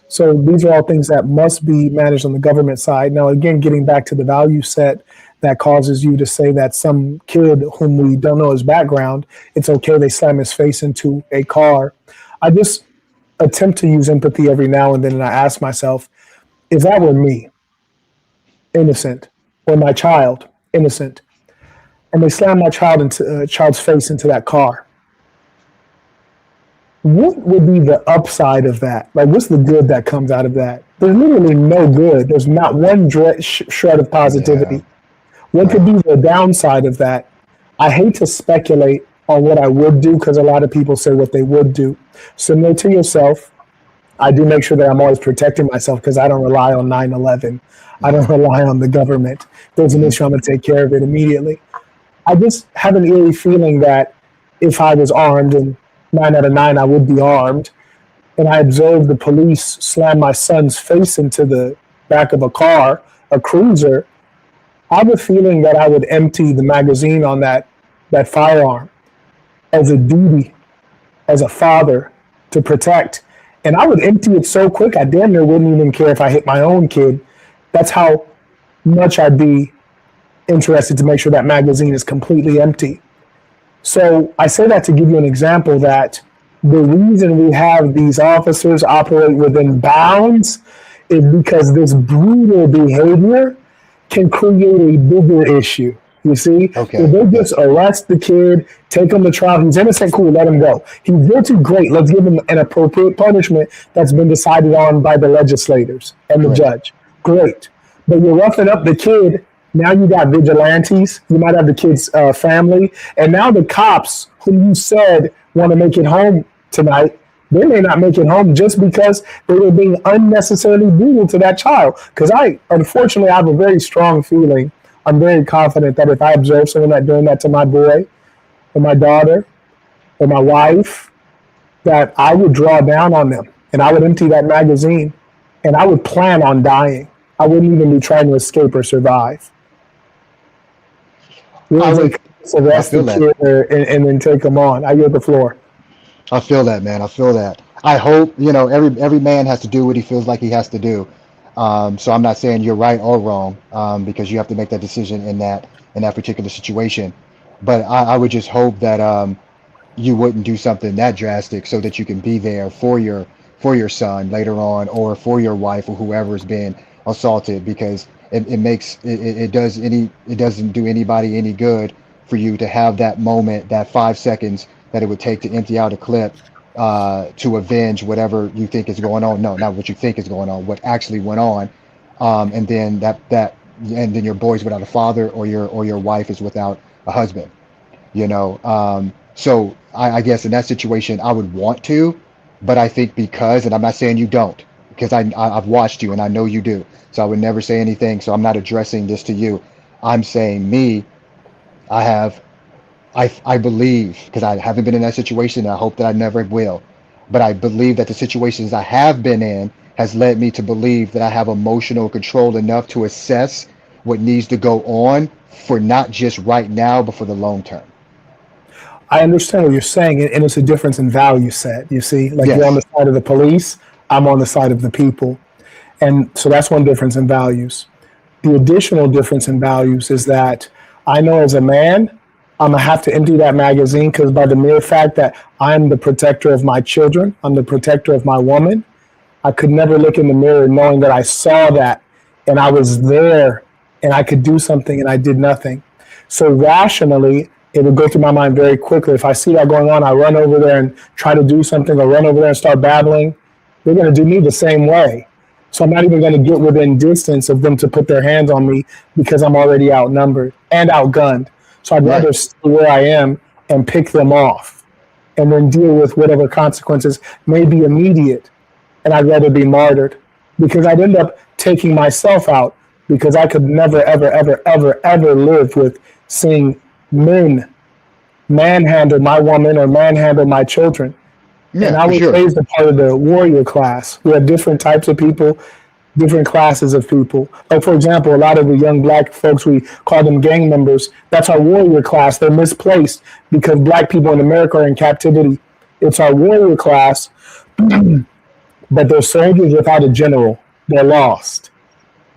So these are all things that must be managed on the government side. Now, again, getting back to the value set that causes you to say that some kid whom we don't know his background, it's okay, they slam his face into a car. I just attempt to use empathy every now and then, and I ask myself, if that were me, innocent, or my child, innocent, and they slam my child's face into that car, what would be the upside of that? Like, what's the good that comes out of that? There's literally no good. There's not one shred of positivity. Yeah. What could be the downside of that? I hate to speculate on what I would do because a lot of people say what they would do. Similar to yourself, I do make sure that I'm always protecting myself because I don't rely on 9/11. I don't rely on the government. If there's an issue, I'm going to take care of it immediately. I just have an eerie feeling that if I was armed, and 9 out of 9 I would be armed, and I observed the police slam my son's face into the back of a car, a cruiser, I have a feeling that I would empty the magazine on that firearm as a duty, as a father, to protect. And I would empty it so quick, I damn near wouldn't even care if I hit my own kid. That's how much I'd be interested to make sure that magazine is completely empty. So I say that to give you an example that The reason we have these officers operate within bounds is because this brutal behavior can create a bigger issue. You see, Okay. if they Okay. just arrest the kid, take him to trial, he's innocent, cool, let him go. He's guilty, great, let's give him an appropriate punishment that's been decided on by the legislators and the Right. judge. Great. But you're roughing up the kid. Now you got vigilantes. You might have the kid's family. And now the cops who you said want to make it home tonight, they may not make it home just because they were being unnecessarily brutal to that child. Because unfortunately, I have a very strong feeling. I'm very confident that if I observe someone that doing that to my boy or my daughter or my wife, that I would draw down on them and I would empty that magazine and I would plan on dying. I wouldn't even be trying to escape or survive. I would. Arrest I feel the kid and then take them on. I yield the floor. I feel that, man. I feel that. I hope, every man has to do what he feels like he has to do. So I'm not saying you're right or wrong, because you have to make that decision in that particular situation. But I would just hope that you wouldn't do something that drastic so that you can be there for your son later on, or for your wife or whoever's been assaulted, because it doesn't do anybody any good for you to have that moment, that 5 seconds that it would take to empty out a clip to avenge whatever you think is going on. No, not what you think is going on, what actually went on, and then and then your boy's without a father, or your wife is without a husband. So I guess in that situation I would want to, but I think and I'm not saying you don't, because I've watched you and I know you do. So I would never say anything. So I'm not addressing this to you. I'm saying me. I believe, because I haven't been in that situation, and I hope that I never will, but I believe that the situations I have been in has led me to believe that I have emotional control enough to assess what needs to go on, for not just right now, but for the long term. I understand what you're saying, and it's a difference in value set. You see, like you're on Yes. the side of the police, I'm on the side of the people. And so that's one difference in values. The additional difference in values is that I know as a man, I'm going to have to empty that magazine, because by the mere fact that I'm the protector of my children, I'm the protector of my woman, I could never look in the mirror knowing that I saw that and I was there and I could do something and I did nothing. So rationally, it would go through my mind very quickly. If I see that going on, I run over there and try to do something, or run over there and start babbling. They're going to do me the same way. So I'm not even going to get within distance of them to put their hands on me, because I'm already outnumbered and outgunned. So I'd rather stay where I am and pick them off and then deal with whatever consequences may be immediate. And I'd rather be martyred, because I'd end up taking myself out, because I could never, ever, ever, ever, ever live with seeing men manhandle my woman or manhandle my children. Yeah, and I for was sure. raised a part of the warrior class. We have different types of people, different classes of people. Like, for example, a lot of the young black folks, we call them gang members. That's our warrior class. They're misplaced because black people in America are in captivity. It's our warrior class, but they're soldiers without a general. They're lost.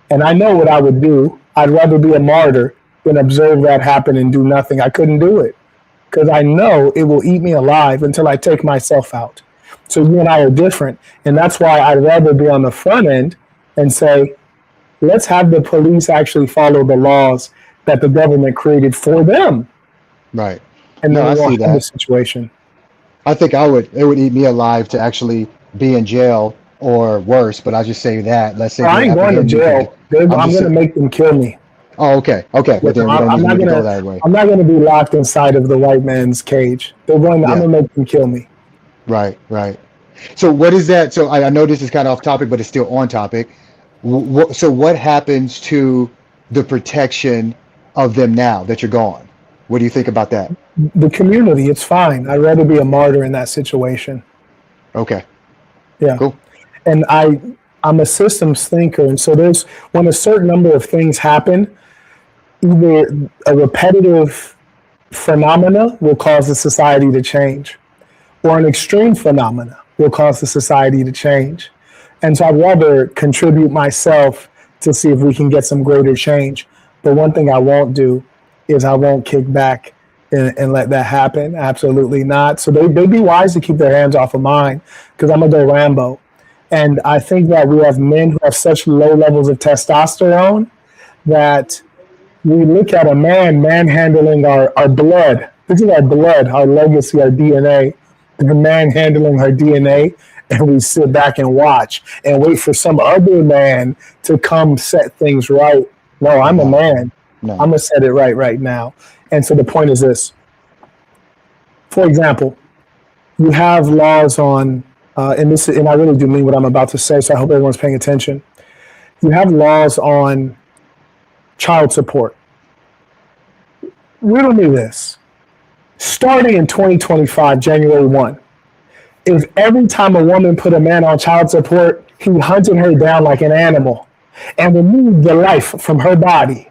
And I know what I would do. I'd rather be a martyr than observe that happen and do nothing. I couldn't do it, because I know it will eat me alive until I take myself out. So you and I are different. And that's why I'd rather be on the front end and say, let's have the police actually follow the laws that the government created for them. Right. And No, then I we see won't have the that. situation. I think it would eat me alive to actually be in jail or worse, but I just say that. Let's say I they ain't going to apprehend me. jail. I'm going to make them kill me. Oh, okay. Okay. But then we don't I'm even not need to gonna. go that way. I'm not gonna be locked inside of the white man's cage. I'm Yeah. gonna make them kill me. Right. Right. So what is that? So I know this is kind of off topic, but it's still on topic. So what happens to the protection of them now that you're gone? What do you think about that? The community, it's fine. I'd rather be a martyr in that situation. Okay. Yeah. Cool. And I'm a systems thinker, and so when a certain number of things happen, either a repetitive phenomena will cause the society to change, or an extreme phenomena will cause the society to change. And so I'd rather contribute myself to see if we can get some greater change. But one thing I won't do is I won't kick back and let that happen. Absolutely not. So they'd be wise to keep their hands off of mine, because I'm going to go Rambo. And I think that we have men who have such low levels of testosterone that we look at a man manhandling our blood. This is our blood, our legacy, our DNA. The man handling our DNA, and we sit back and watch and wait for some other man to come set things right. No, I'm a man. No. I'm going to set it right now. And so the point is this. For example, you have laws on, and I really do mean what I'm about to say, so I hope everyone's paying attention. You have laws on child support. Riddle me this. Starting in 2025, January 1, if every time a woman put a man on child support, he hunted her down like an animal and removed the life from her body,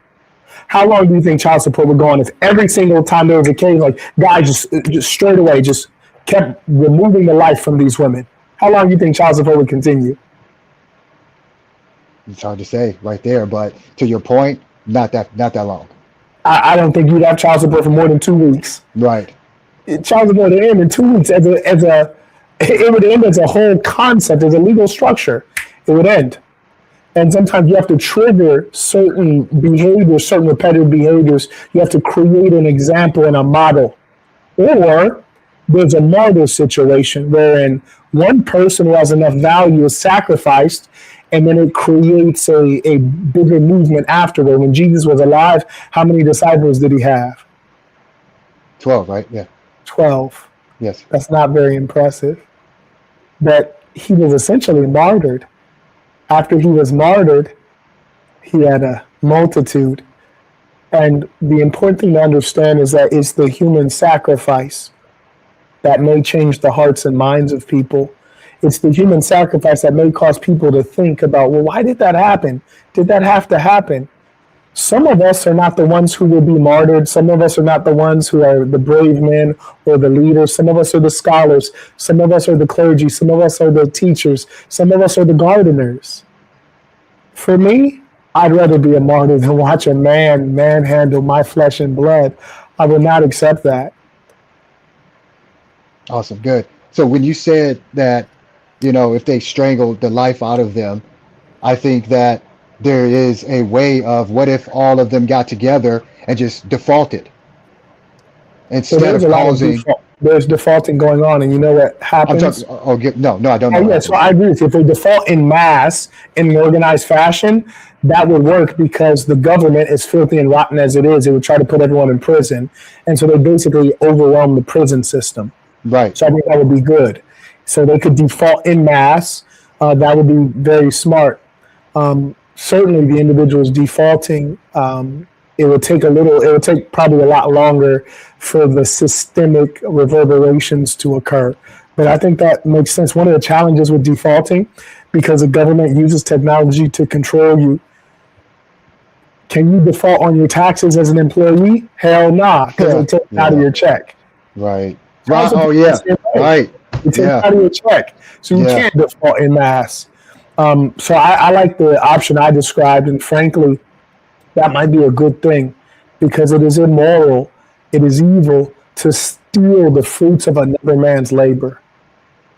how long do you think child support would go on if every single time there was a case, like guys just straight away just kept removing the life from these women? How long do you think child support would continue? It's hard to say right there, but to your point, not that long. I don't think you'd have child support for more than 2 weeks. Right. Child support would end in 2 weeks it would end as a whole concept, as a legal structure. It would end. And sometimes you have to trigger certain behaviors, certain repetitive behaviors. You have to create an example and a model. Or there's a martyr situation wherein one person who has enough value is sacrificed, and then it creates a bigger movement afterward. When Jesus was alive, how many disciples did he have? 12, right? Yeah. 12. Yes. That's not very impressive. But he was essentially martyred. After he was martyred, he had a multitude. And the important thing to understand is that it's the human sacrifice that may change the hearts and minds of people. It's the human sacrifice that may cause people to think about, well, why did that happen? Did that have to happen? Some of us are not the ones who will be martyred. Some of us are not the ones who are the brave men or the leaders. Some of us are the scholars. Some of us are the clergy. Some of us are the teachers. Some of us are the gardeners. For me, I'd rather be a martyr than watch a man manhandle my flesh and blood. I would not accept that. Awesome. Good. So when you said that, if they strangled the life out of them, I think that there is a way of, what if all of them got together and just defaulted instead of causing. There's defaulting going on, and you know what happens? No, I don't know. Yeah, so I agree with you. If they default in mass, in an organized fashion, that would work because the government, as filthy and rotten as it is, it would try to put everyone in prison. And so they basically overwhelm the prison system. Right. So I think that would be good. So they could default in mass. That would be very smart. Certainly the individuals defaulting, it would take probably a lot longer for the systemic reverberations to occur. But I think that makes sense. One of the challenges with defaulting, because the government uses technology to control you. Can you default on your taxes as an employee? Hell nah, because they take it out of your check. Right. Oh, yeah. Right. They take it out of your check. So you can't default in mass. So I like the option I described, and frankly, that might be a good thing, because it is immoral, it is evil to steal the fruits of another man's labor.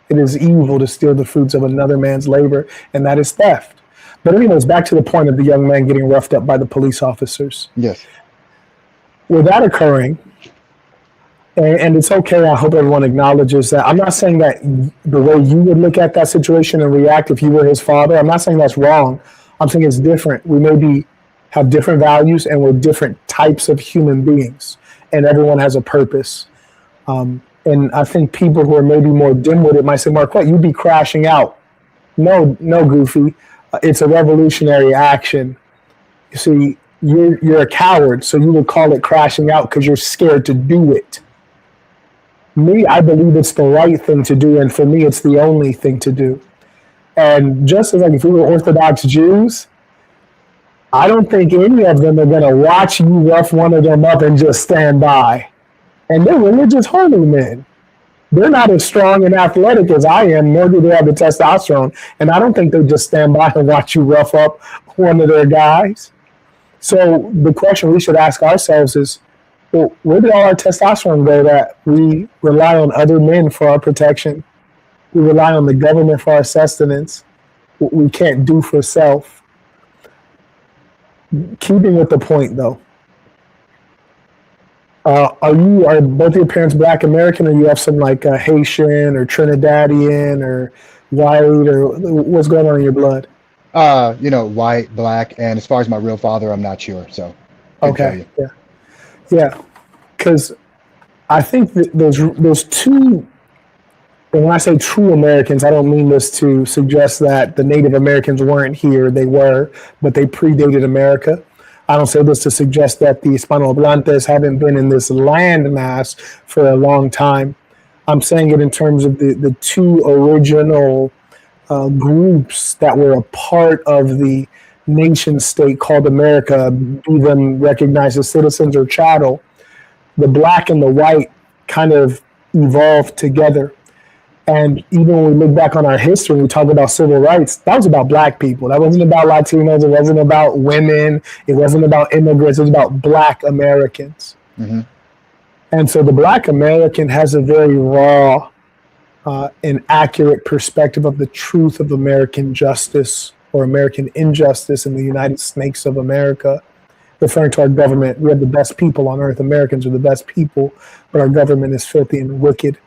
It is evil to steal the fruits of another man's labor, and that is theft. But anyways, back to the point of the young man getting roughed up by the police officers. Yes. With that occurring, and it's okay, I hope everyone acknowledges that. I'm not saying that the way you would look at that situation and react if you were his father, I'm not saying that's wrong. I'm saying it's different. We maybe have different values, and we're different types of human beings, and everyone has a purpose. And I think people who are maybe more dim-witted might say, Marquett, you'd be crashing out. No, Goofy. It's a revolutionary action. You see, you're a coward, so you would call it crashing out because you're scared to do it. Me, I believe it's the right thing to do, and for me, it's the only thing to do. And just as like if we were Orthodox Jews, I don't think any of them are going to watch you rough one of them up and just stand by. And they're religious holy men. They're not as strong and athletic as I am, nor do they have the testosterone. And I don't think they just stand by and watch you rough up one of their guys. So the question we should ask ourselves is, Well, where did all our testosterone go that we rely on other men for our protection? We rely on the government for our sustenance. What we can't do for self. Keeping with the point, though, are both your parents Black American, or you have some like Haitian or Trinidadian or white, or what's going on in your blood? White, black, and as far as my real father, I'm not sure. So, couldn't tell Okay, you. yeah, because I think that those two. And when I say true Americans, I don't mean this to suggest that the Native Americans weren't here. They were, but they predated America. I don't say this to suggest that the Hispanohablantes haven't been in this landmass for a long time. I'm saying it in terms of the two original groups that were a part of the nation state called America, be them recognized as citizens or chattel. The black and the white kind of evolved together. And even when we look back on our history, we talk about civil rights, that was about black people. That wasn't about Latinos. It wasn't about women. It wasn't about immigrants. It was about black Americans. Mm-hmm. And so the black American has a very raw and accurate perspective of the truth of American justice or American injustice in the United Snakes of America, referring to our government. We have the best people on earth. Americans are the best people, but our government is filthy and wicked.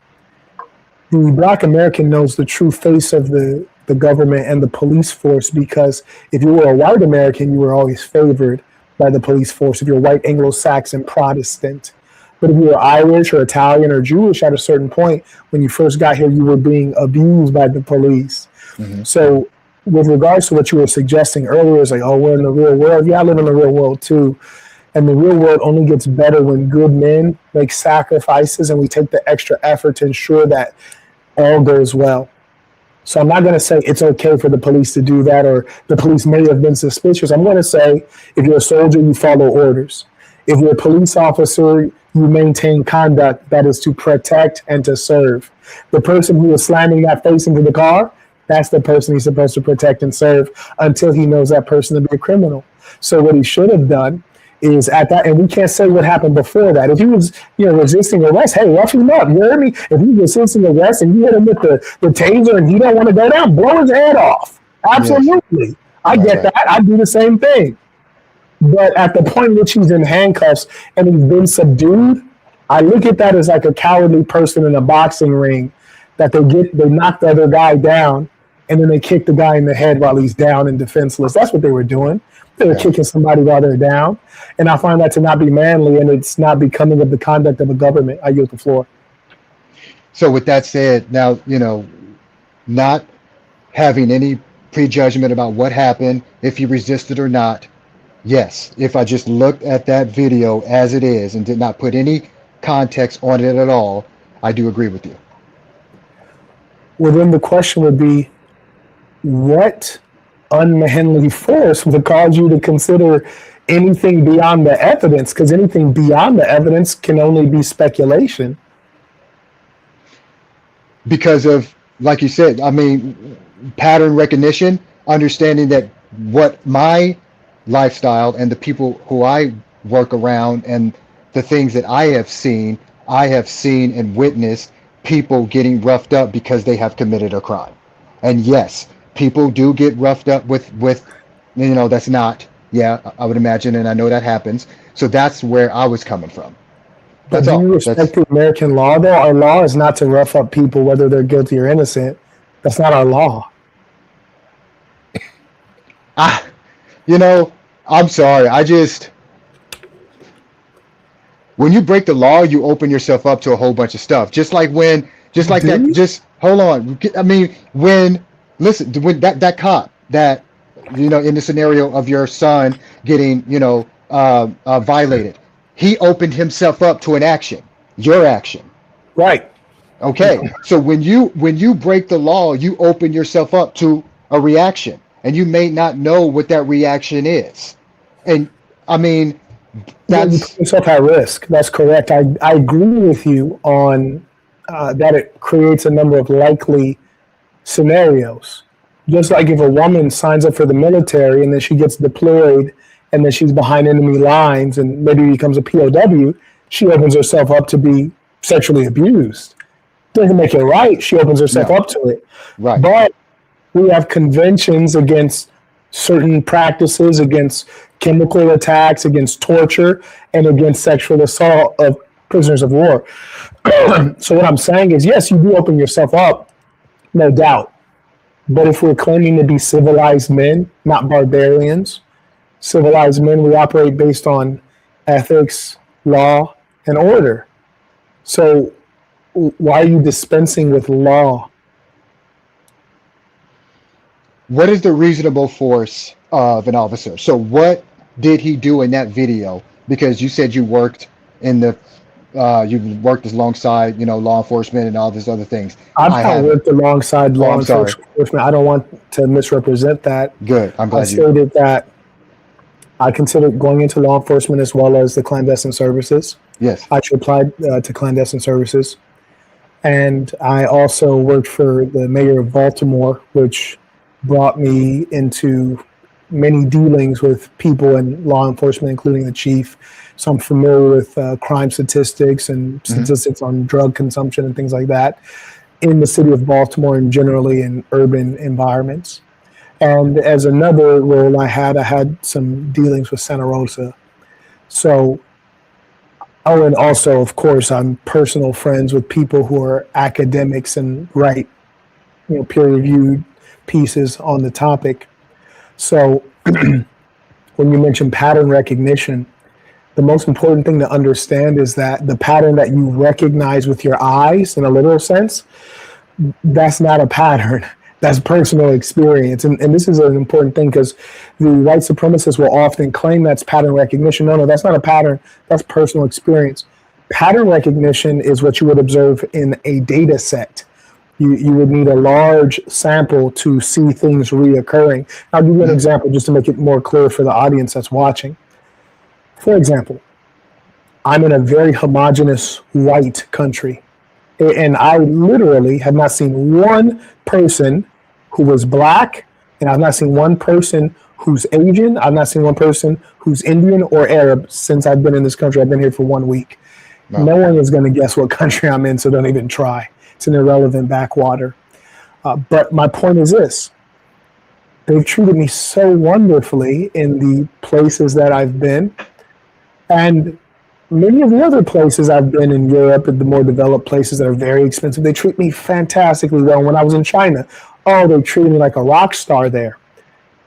The Black American knows the true face of the government and the police force, because if you were a white American, you were always favored by the police force if you're white Anglo-Saxon Protestant. But if you were Irish or Italian or Jewish at a certain point, when you first got here, you were being abused by the police. Mm-hmm. So with regards to what you were suggesting earlier, it's like, oh, we're in the real world. Yeah, I live in the real world too. And the real world only gets better when good men make sacrifices and we take the extra effort to ensure that all goes well. So I'm not going to say it's okay for the police to do that, or the police may have been suspicious. I'm going to say if you're a soldier, you follow orders. If you're a police officer, you maintain conduct that is to protect and to serve. The person who is slamming that face into the car, that's the person he's supposed to protect and serve until he knows that person to be a criminal. So what he should have done is at that, and we can't say what happened before that. If he was, resisting arrest, hey, rough him up. You heard me? If he was resisting arrest and you hit him with the taser and he don't want to go down, blow his head off. Absolutely. Yes. I get that. I do the same thing. But at the point in which he's in handcuffs and he's been subdued, I look at that as like a cowardly person in a boxing ring, that they knock the other guy down and then they kick the guy in the head while he's down and defenseless. That's what they were doing. They were kicking somebody while they're down. And I find that to not be manly, and it's not becoming of the conduct of a government. I yield the floor. So with that said, now, not having any prejudgment about what happened, if he resisted or not, yes, if I just looked at that video as it is and did not put any context on it at all, I do agree with you. Well, then the question would be, what unmanly force would cause you to consider anything beyond the evidence? Because anything beyond the evidence can only be speculation. Because of, like you said, pattern recognition, understanding that what my lifestyle and the people who I work around and the things that I have seen and witnessed people getting roughed up because they have committed a crime. And yes, people do get roughed up with that's not, I would imagine, and I know that happens. So that's where I was coming from. That's all. Do you respect the American law, though? Our law is not to rough up people, whether they're guilty or innocent. That's not our law. I'm sorry. When you break the law, you open yourself up to a whole bunch of stuff. Hold on. When that cop that, in the scenario of your son getting, violated, he opened himself up to an action, your action. Right. Okay. So when you break the law, you open yourself up to a reaction, and you may not know what that reaction is. And that's, you put yourself at risk. That's correct. I agree with you on that. It creates a number of likely scenarios. Just like if a woman signs up for the military and then she gets deployed and then she's behind enemy lines and maybe becomes a POW, she opens herself up to be sexually abused. Doesn't make it right. She opens herself up to it. Right. But we have conventions against certain practices, against chemical attacks, against torture, and against sexual assault of prisoners of war. So what I'm saying is, yes, you do open yourself up, no doubt. But if we're claiming to be civilized men, not barbarians, civilized men, we operate based on ethics, law, and order. So why are you dispensing with law? What is the reasonable force of an officer? So what did he do in that video? Because you said you worked in the you worked alongside, law enforcement and all these other things. I've not worked alongside law enforcement. I don't want to misrepresent that. Good. I'm glad I stated that I considered going into law enforcement as well as the clandestine services. Yes. I actually applied to clandestine services. And I also worked for the mayor of Baltimore, which brought me into many dealings with people in law enforcement, including the chief. So I'm familiar with crime statistics and statistics on drug consumption and things like that in the city of Baltimore and generally in urban environments. And as another role I had some dealings with Santa Rosa. So, and also, of course, I'm personal friends with people who are academics and write, peer-reviewed pieces on the topic. So when you mention pattern recognition, the most important thing to understand is that the pattern that you recognize with your eyes in a literal sense, that's not a pattern. That's personal experience. And this is an important thing because the white supremacists will often claim that's pattern recognition. No, that's not a pattern. That's personal experience. Pattern recognition is what you would observe in a data set. You would need a large sample to see things reoccurring. I'll give you an example just to make it more clear for the audience that's watching. For example, I'm in a very homogenous white country, and I literally have not seen one person who was black, and I've not seen one person who's Asian. I've not seen one person who's Indian or Arab since I've been in this country. I've been here for 1 week. Wow. No one is going to guess what country I'm in, so don't even try. It's an irrelevant backwater. But my point is this. They've treated me so wonderfully in the places that I've been. And many of the other places I've been in Europe, and the more developed places that are very expensive, they treat me fantastically well. When I was in China, they treated me like a rock star there.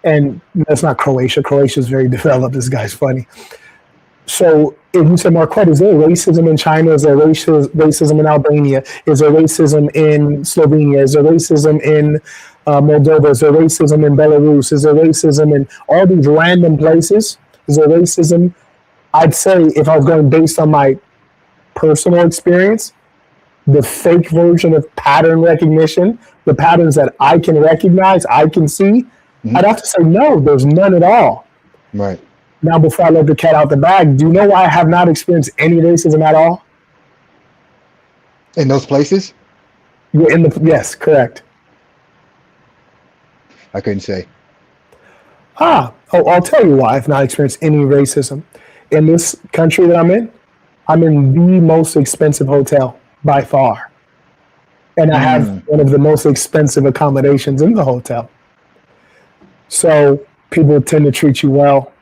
And that's not Croatia. Croatia is very developed. This guy's funny. So if you say, Marquett, is there racism in China? Is there racism in Albania? Is there racism in Slovenia? Is there racism in Moldova? Is there racism in Belarus? Is there racism in all these random places? Is there racism? I'd say if I was going based on my personal experience, the fake version of pattern recognition, the patterns that I can recognize, I can see, I'd have to say, no, there's none at all. Right. Now, before I let the cat out the bag, do you know why I have not experienced any racism at all? In those places? Yes, correct. I couldn't say. I'll tell you why I've not experienced any racism. In this country that I'm in the most expensive hotel by far. And I have one of the most expensive accommodations in the hotel. So people tend to treat you well.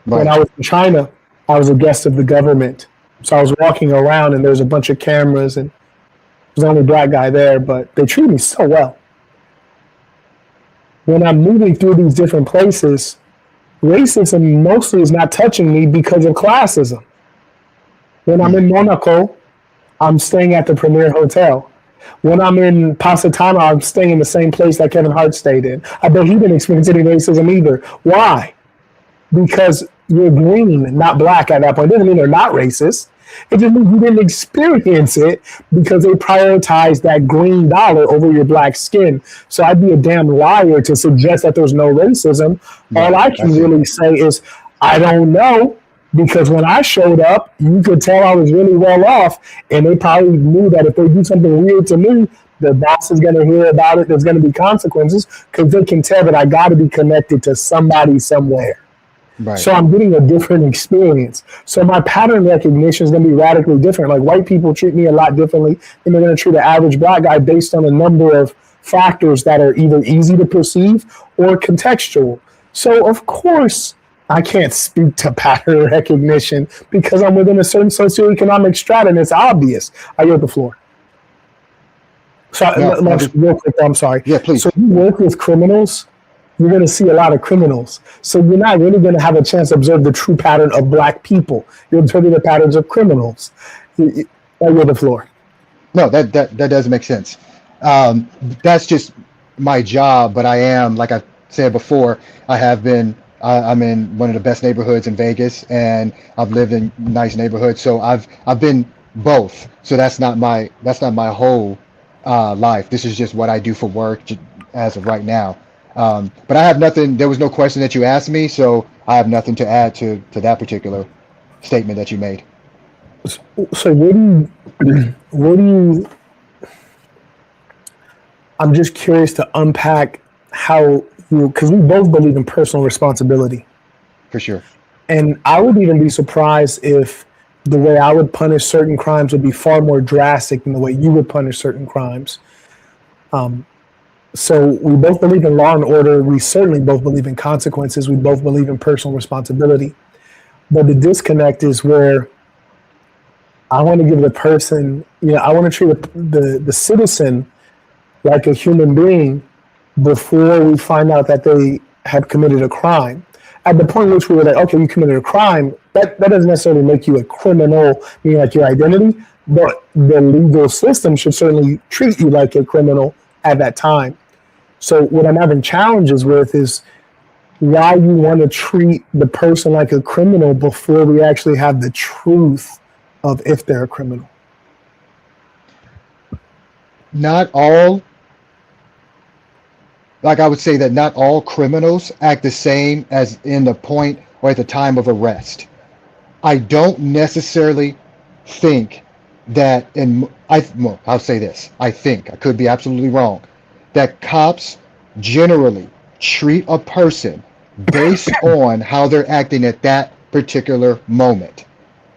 Right. When I was in China, I was a guest of the government. So I was walking around and there's a bunch of cameras and there's the only black guy there, but they treat me so well. When I'm moving through these different places, racism mostly is not touching me because of classism. When I'm in Monaco, I'm staying at the Premier Hotel. When I'm in Positano, I'm staying in the same place that Kevin Hart stayed in. I bet he didn't experience any racism either. Why? Because you're green, not black at that point. It doesn't mean they're not racist. It just means you didn't experience it because they prioritized that green dollar over your black skin. So I'd be a damn liar to suggest that there's no racism. Yeah, all I can really say is I don't know, because when I showed up, you could tell I was really well off, and they probably knew that if they do something weird to me, the boss is going to hear about it. There's going to be consequences because they can tell that I got to be connected to somebody somewhere. Right. So I'm getting a different experience. So my pattern recognition is going to be radically different. Like white people treat me a lot differently than they're going to treat an average black guy based on a number of factors that are either easy to perceive or contextual. So of course I can't speak to pattern recognition because I'm within a certain socioeconomic strata and it's obvious. I yield the floor. So real quick, I'm sorry. Yeah, please. So you work with criminals, you're going to see a lot of criminals. So you're not really going to have a chance to observe the true pattern of black people. You're observing the patterns of criminals. I yield the floor. No, that does make sense. That's just my job, but I am, like I said before, I'm in one of the best neighborhoods in Vegas, and I've lived in nice neighborhoods. So I've been both. So that's not my whole life. This is just what I do for work as of right now. But I have nothing. There was no question that you asked me, so I have nothing to add to that particular statement that you made. So what do you? I'm just curious to unpack how you, because we both believe in personal responsibility. For sure. And I would even be surprised if the way I would punish certain crimes would be far more drastic than the way you would punish certain crimes. So we both believe in law and order. We certainly both believe in consequences. We both believe in personal responsibility. But the disconnect is where I want to give the person, I want to treat the citizen like a human being before we find out that they have committed a crime. At the point in which we were like, okay, you committed a crime, that doesn't necessarily make you a criminal, meaning like your identity, but the legal system should certainly treat you like a criminal at that time. So what I'm having challenges with is why you want to treat the person like a criminal before we actually have the truth of if they're a criminal. Not all, like I would say that not all criminals act the same as in the point or at the time of arrest. I don't necessarily think that I'll say this. I think, I could be absolutely wrong, that cops generally treat a person based on how they're acting at that particular moment,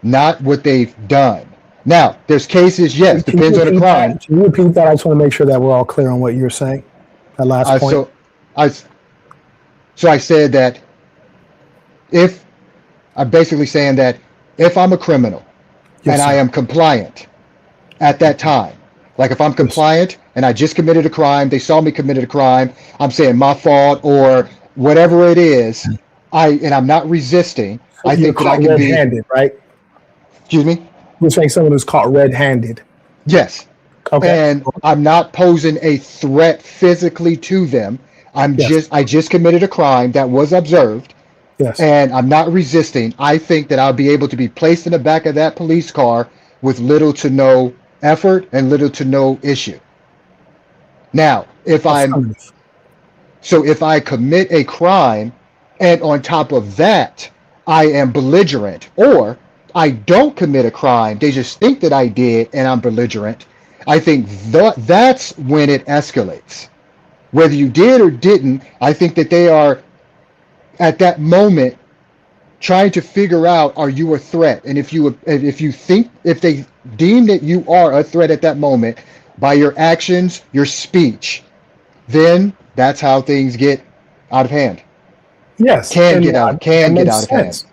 not what they've done. Now, there's cases, yes, depends on the crime. Can you repeat that? I just want to make sure that we're all clear on what you're saying. That last point. So I said that I'm basically saying that if I'm a criminal and I am compliant at that time, like if I'm compliant and I just committed a crime, they saw me committed a crime, I'm saying my fault or whatever it is, and I'm not resisting, I think that I can be red-handed, right? Excuse me? You're saying someone who's caught red-handed. Yes. Okay. And I'm not posing a threat physically to them. I just committed a crime that was observed. Yes. And I'm not resisting. I think that I'll be able to be placed in the back of that police car with little to no effort and little to no issue. Now, if I commit a crime and on top of that, I am belligerent, or I don't commit a crime, they just think that I did and I'm belligerent, I think that's when it escalates. Whether you did or didn't, I think that they are at that moment trying to figure out, are you a threat? And if they deem that you are a threat at that moment by your actions, your speech, then that's how things get out of hand. Yes. Can get out of hand.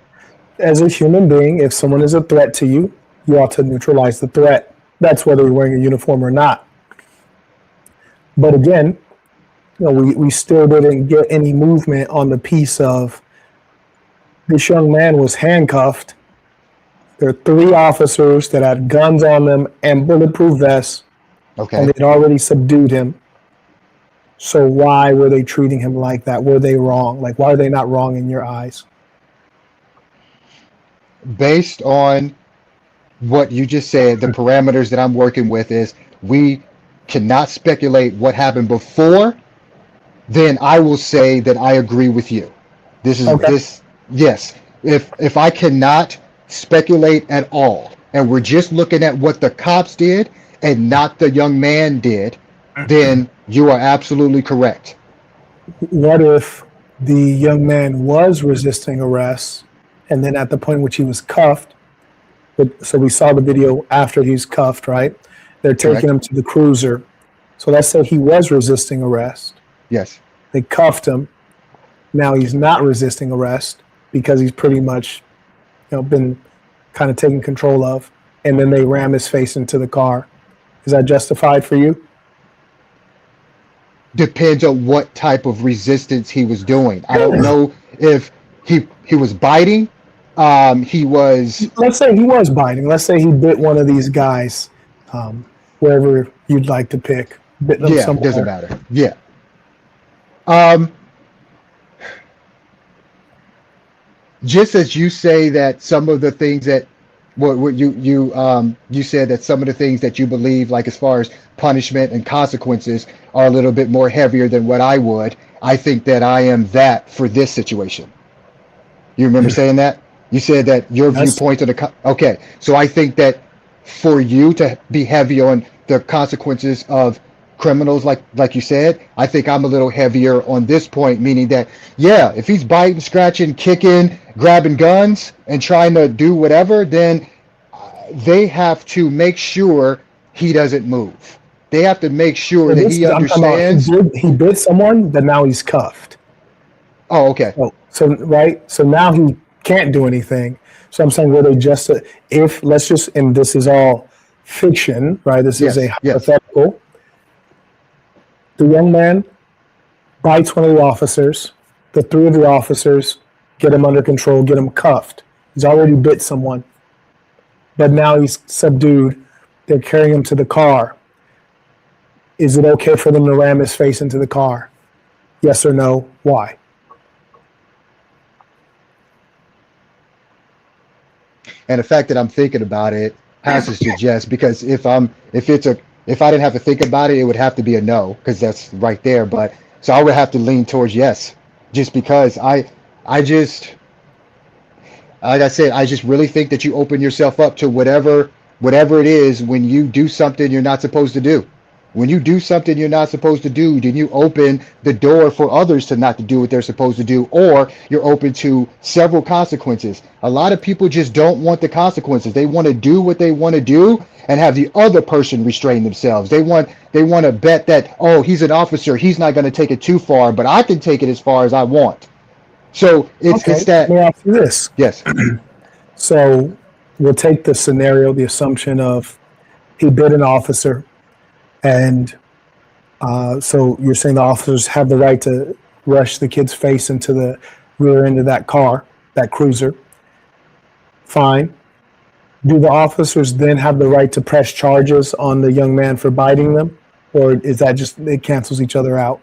As a human being, if someone is a threat to you, you ought to neutralize the threat. That's whether you're wearing a uniform or not. But again, we still didn't get any movement on the piece of this young man was handcuffed. There are 3 officers that had guns on them and bulletproof vests. Okay. And they'd already subdued him. So why were they treating him like that? Were they wrong? Like, why are they not wrong in your eyes? Based on what you just said, the parameters that I'm working with is we cannot speculate what happened before, then I will say that I agree with you. Yes. If I cannot speculate at all, and we're just looking at what the cops did and not the young man did, then you are absolutely correct. What if the young man was resisting arrest, and then at the point in which he was cuffed, so we saw the video after he's cuffed, right? They're taking Correct. him to the cruiser. So let's say he was resisting arrest. Yes. They cuffed him. Now he's not resisting arrest because he's pretty much, been kind of taken control of. And then they ram his face into the car. Is that justified for you? Depends on what type of resistance he was doing. I don't know if he was biting. He was. Let's say he was biting. Let's say he bit one of these guys, wherever you'd like to pick. Bit them Yeah, it somewhere. doesn't matter. Yeah. Just as you say that some of the things that what you said that some of the things that you believe, like as far as punishment and consequences, are a little bit more heavier than what I would. I think that I am that for this situation. You remember saying that? You said that your viewpoint of okay. So I think that for you to be heavy on the consequences of criminals, like you said, I think I'm a little heavier on this point, meaning that, yeah, if he's biting, scratching, kicking, grabbing guns, and trying to do whatever, then they have to make sure he doesn't move. They have to make sure that he understands. He bit someone, but now he's cuffed. Oh, okay. So right. So now he can't do anything. So I'm saying, really, just if let's just, and this is all fiction, right? This is a hypothetical. Yes. The young man bites one of the officers. The three of the officers get him under control, get him cuffed. He's already bit someone, but now he's subdued. They're carrying him to the car. Is it okay for them to ram his face into the car? Yes or no? Why? And the fact that I'm thinking about it passes to yes, because if I didn't have to think about it, it would have to be a no, because that's right there. But so I would have to lean towards yes, just because I just, like I said, I just really think that you open yourself up to whatever it is when you do something you're not supposed to do. When you do something you're not supposed to do, then you open the door for others to not to do what they're supposed to do, or you're open to several consequences. A lot of people just don't want the consequences. They want to do what they want to do and have the other person restrain themselves. They want to bet that, oh, he's an officer, he's not going to take it too far, but I can take it as far as I want. So it's that. Let me ask you this. Yes. So we'll take the scenario, the assumption of he bit an officer. And so you're saying the officers have the right to rush the kid's face into the rear end of that car, that cruiser. Fine. Do the officers then have the right to press charges on the young man for biting them? Or is that just, it cancels each other out?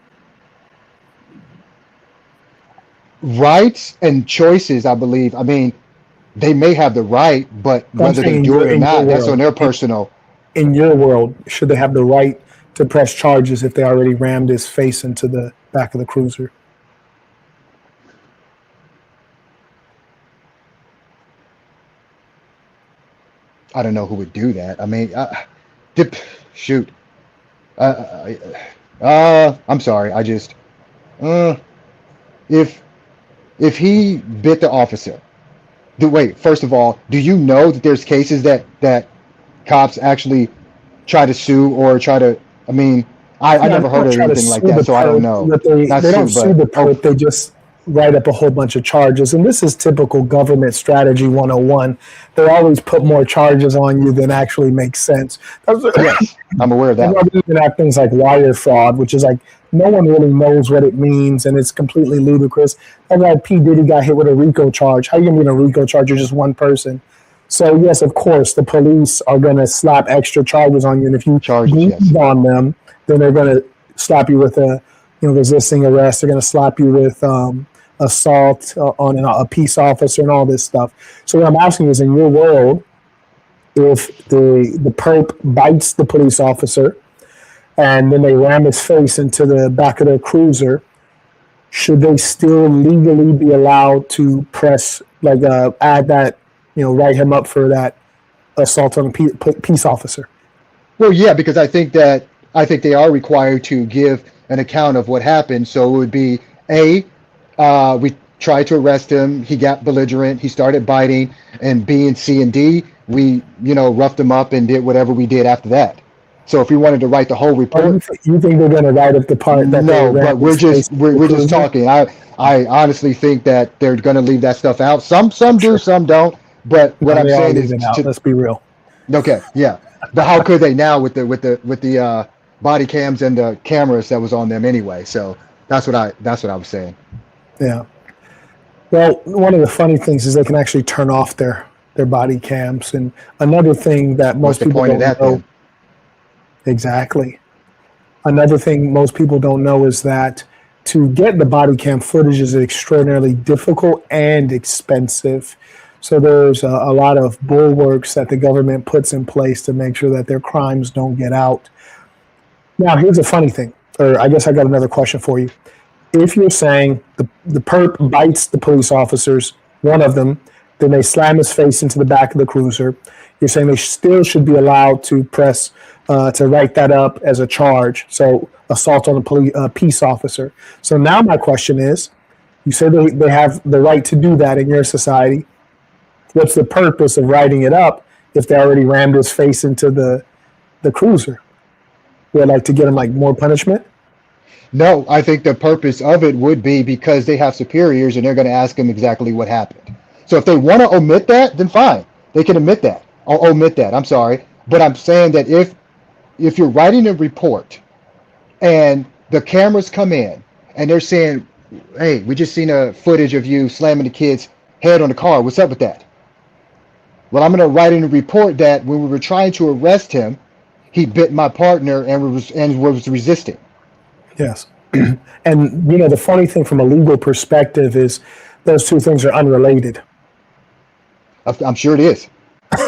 Rights and choices, I believe. I mean, they may have the right, but whether they do it or not, that's on their personal. In your world, should they have the right to press charges if they already rammed his face into the back of the cruiser? I don't know who would do that. I mean, shoot. I'm sorry. I just, if he bit the officer, wait, first of all, do you know that there's cases that cops actually try to sue or try to, I mean, I never heard of anything like that, so I don't know. They don't sue the perp, they just write up a whole bunch of charges. And this is typical government strategy 101. They always put more charges on you than actually makes sense. Yes, I'm aware of that. They even have things like wire fraud, which is like no one really knows what it means, and it's completely ludicrous. And like P. Diddy got hit with a RICO charge. How are you going to get a RICO charge? You're just one person. So yes, of course, the police are going to slap extra charges on you, and if you breathe on them, then they're going to slap you with a resisting arrest. They're going to slap you with assault on a peace officer and all this stuff. So what I'm asking is, in your world, if the perp bites the police officer and then they ram his face into the back of their cruiser, should they still legally be allowed to press, add that, write him up for that assault on a peace officer? Well, yeah, because I think they are required to give an account of what happened. So it would be We tried to arrest him. He got belligerent. He started biting, and B and C and D, we, roughed him up and did whatever we did after that. So if we wanted to write the whole Oh, report, you think they're going to write up the part that they no, ran but we're his face just we're, in the we're just cruiser? talking. I honestly think that they're going to leave that stuff out. Some do, Sure. some don't. But what No, I'm they all saying leave is it out. Let's be real. okay, yeah. But how could they now with the body cams and the cameras that was on them anyway? So that's what I was saying. Yeah. Well, one of the funny things is they can actually turn off their body cams, and another thing that What's most the people point of don't that know then? exactly. Another thing most people don't know is that to get the body cam footage is extraordinarily difficult and expensive. So there's a lot of bulwarks that the government puts in place to make sure that their crimes don't get out. Now, here's a funny thing, or I guess I got another question for you. If you're saying the perp bites the police officers, one of them, then they slam his face into the back of the cruiser, you're saying they still should be allowed to press to write that up as a charge. So assault on a peace officer. So now my question is, you say they have the right to do that in your society. What's the purpose of writing it up if they already rammed his face into the cruiser? Would like to get him like more punishment? No, I think the purpose of it would be because they have superiors and they're going to ask them exactly what happened. So if they want to omit that, then fine, they can omit that. Or omit that. I'm sorry, but I'm saying that if you're writing a report and the cameras come in and they're saying, "Hey, we just seen a footage of you slamming the kid's head on the car. What's up with that?" Well, I'm going to write in a report that when we were trying to arrest him, he bit my partner and was resisting. Yes. And the funny thing from a legal perspective is those two things are unrelated. I'm sure it is.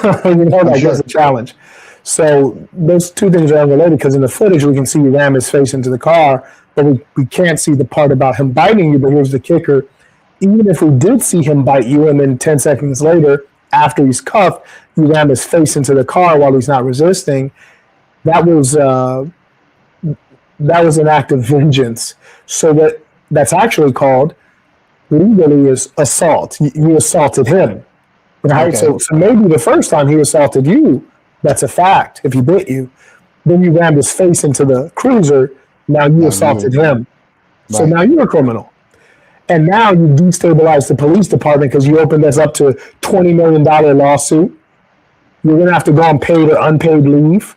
Like sure. that's a challenge. So those two things are unrelated because in the footage we can see you ram his face into the car, but we can't see the part about him biting you. But here's the kicker. Even if we did see him bite you and then 10 seconds later, after he's cuffed, you ram his face into the car while he's not resisting, that was an act of vengeance. So that's actually called legally is assault. You assaulted him. Right? Okay. So maybe the first time he assaulted you, that's a fact. If he bit you, then you rammed his face into the cruiser. Now you assaulted him. So Right. now you're a criminal. And now you destabilize the police department because you opened us up to $20 million lawsuit. You're going to have to go on paid or unpaid leave.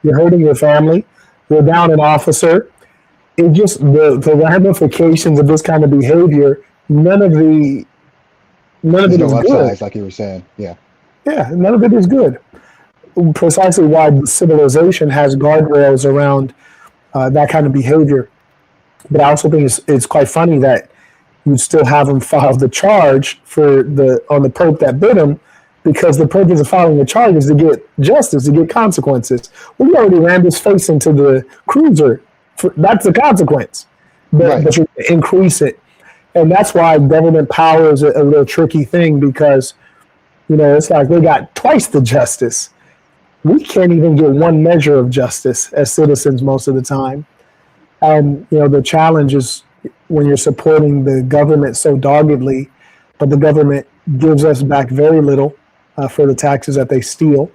You're hurting your family. You're down an officer. It just, the ramifications of this kind of behavior, none of it There's is no good. upsides, like you were saying. Yeah. Yeah, none of it is good. Precisely why civilization has guardrails around that kind of behavior. But I also think it's quite funny that you still have him file the charge on the perp that bit him, because the purpose of filing the charge is to get justice, to get consequences. Well, you already rammed his face into the cruiser. That's the consequence. But you increase it. And that's why government power is a little tricky thing because, it's like they got twice the justice. We can't even get one measure of justice as citizens most of the time. And, the challenge is when you're supporting the government so doggedly, but the government gives us back very little for the taxes that they steal.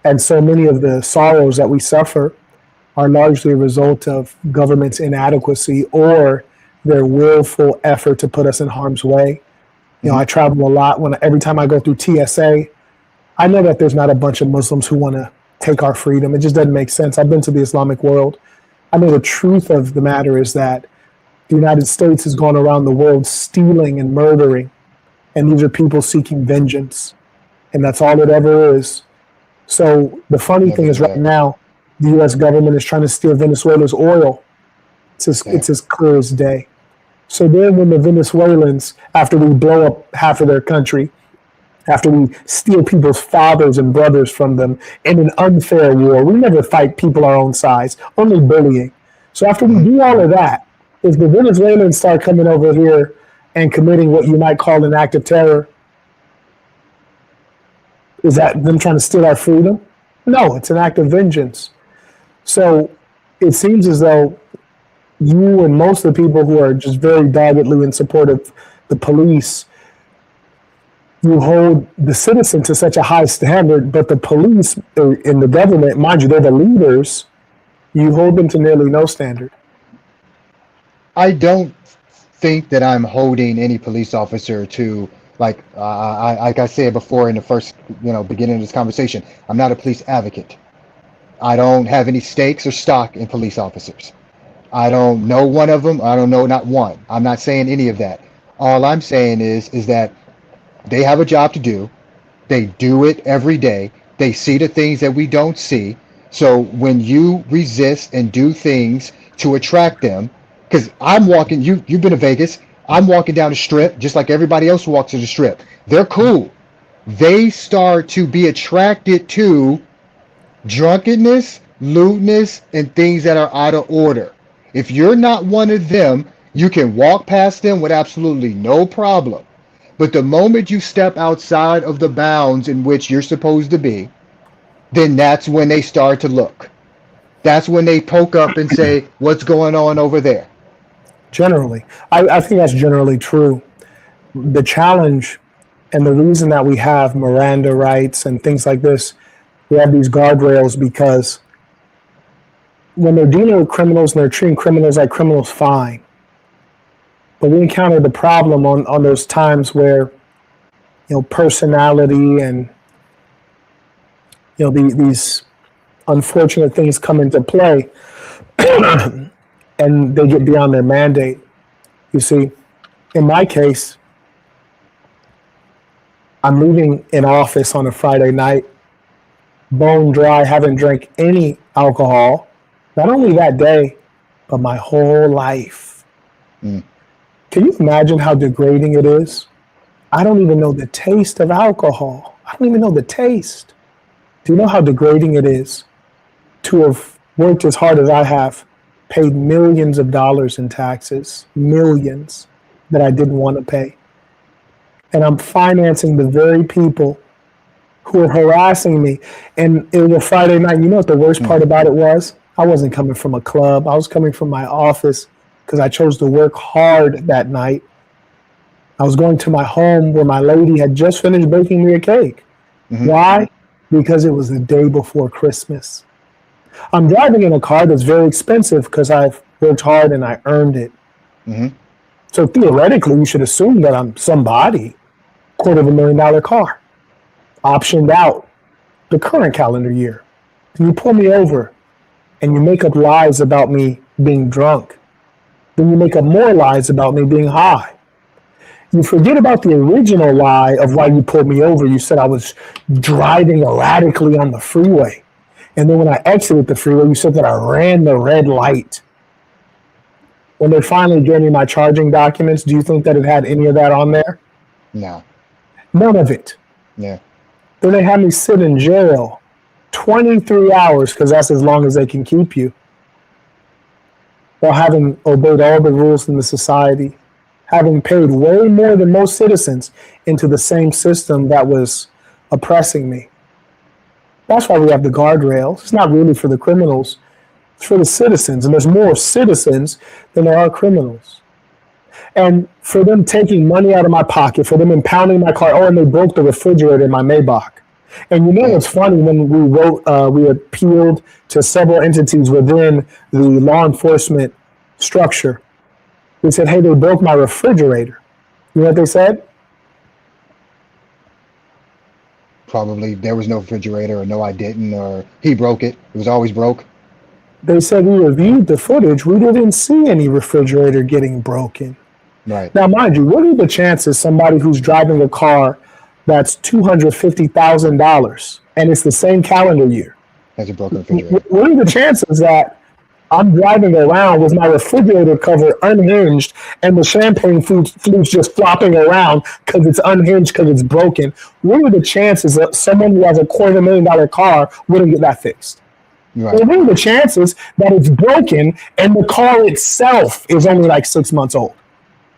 And so many of the sorrows that we suffer are largely a result of government's inadequacy or their willful effort to put us in harm's way. I travel a lot. Every time I go through TSA, I know that there's not a bunch of Muslims who want to take our freedom. It just doesn't make sense. I've been to the Islamic world. I know the truth of the matter is that the United States has gone around the world stealing and murdering, and these are people seeking vengeance, and that's all it ever is. So the funny thing is right now, the U.S. government is trying to steal Venezuela's oil. It's as clear as day. So then when the Venezuelans, after we blow up half of their country, after we steal people's fathers and brothers from them in an unfair war, we never fight people our own size, only bullying. So after we do all of that, if the Venezuelans start coming over here and committing what you might call an act of terror, is that them trying to steal our freedom? No, it's an act of vengeance. So it seems as though you and most of the people who are just very doggedly in support of the police, you hold the citizen to such a high standard, but the police in the government, mind you, they're the leaders, you hold them to nearly no standard. I don't think that I'm holding any police officer to like I said before in the first beginning of this conversation. I'm not a police advocate. I don't have any stakes or stock in police officers. I don't know one of them. I don't know not one. I'm not saying any of that. All I'm saying is that they have a job to do. They do it every day. They see the things that we don't see. So when you resist and do things to attract them, because I'm walking, you've been to Vegas. I'm walking down the strip just like everybody else walks to the strip. They're cool. They start to be attracted to drunkenness, lewdness, and things that are out of order. If you're not one of them, you can walk past them with absolutely no problem. But the moment you step outside of the bounds in which you're supposed to be, then that's when they start to look. That's when they poke up and say, what's going on over there? Generally, I think that's generally true. The challenge and the reason that we have Miranda rights and things like this, we have these guardrails because when they're dealing with criminals and they're treating criminals like criminals, fine. But we encounter the problem on those times where, personality and, these unfortunate things come into play and they get beyond their mandate. You see, in my case, I'm leaving an office on a Friday night, bone dry, haven't drank any alcohol, not only that day, but my whole life. Mm. Can you imagine how degrading it is? I don't even know the taste of alcohol. I don't even know the taste. Do you know how degrading it is to have worked as hard as I have, paid millions of dollars in taxes, millions that I didn't want to pay? And I'm financing the very people who are harassing me. And it was a Friday night. You know what the worst part about it was? I wasn't coming from a club. I was coming from my office because I chose to work hard that night. I was going to my home where my lady had just finished baking me a cake. Mm-hmm. Why? Because it was the day before Christmas. I'm driving in a car that's very expensive because I've worked hard and I earned it. Mm-hmm. So theoretically, you should assume that I'm somebody. $250,000 car, optioned out the current calendar year. And you pull me over and you make up lies about me being drunk. Then you make up more lies about me being high. You forget about the original lie of why you pulled me over. You said I was driving erratically on the freeway. And then when I exited the freeway, you said that I ran the red light. When they finally gave me my charging documents, do you think that it had any of that on there? No. None of it. Yeah. Then they had me sit in jail 23 hours because that's as long as they can keep you, while having obeyed all the rules in the society, having paid way more than most citizens into the same system that was oppressing me. That's why we have the guardrails. It's not really for the criminals. It's for the citizens. And there's more citizens than there are criminals. And for them taking money out of my pocket, for them impounding my car, and they broke the refrigerator in my Maybach. And what's funny, when we wrote, we appealed to several entities within the law enforcement structure. We said, hey, they broke my refrigerator. You know what they said? Probably there was no refrigerator, or no, I didn't, or he broke it. It was always broke. They said we reviewed the footage. We didn't see any refrigerator getting broken. Right. Now, mind you, what are the chances somebody who's driving a car that's $250,000 and it's the same calendar year has a broken refrigerator? What are the chances that I'm driving around with my refrigerator cover unhinged and the champagne flute's just flopping around because it's unhinged, because it's broken? What are the chances that someone who has a $250,000 car wouldn't get that fixed? Right. And what are the chances that it's broken and the car itself is only like 6 months old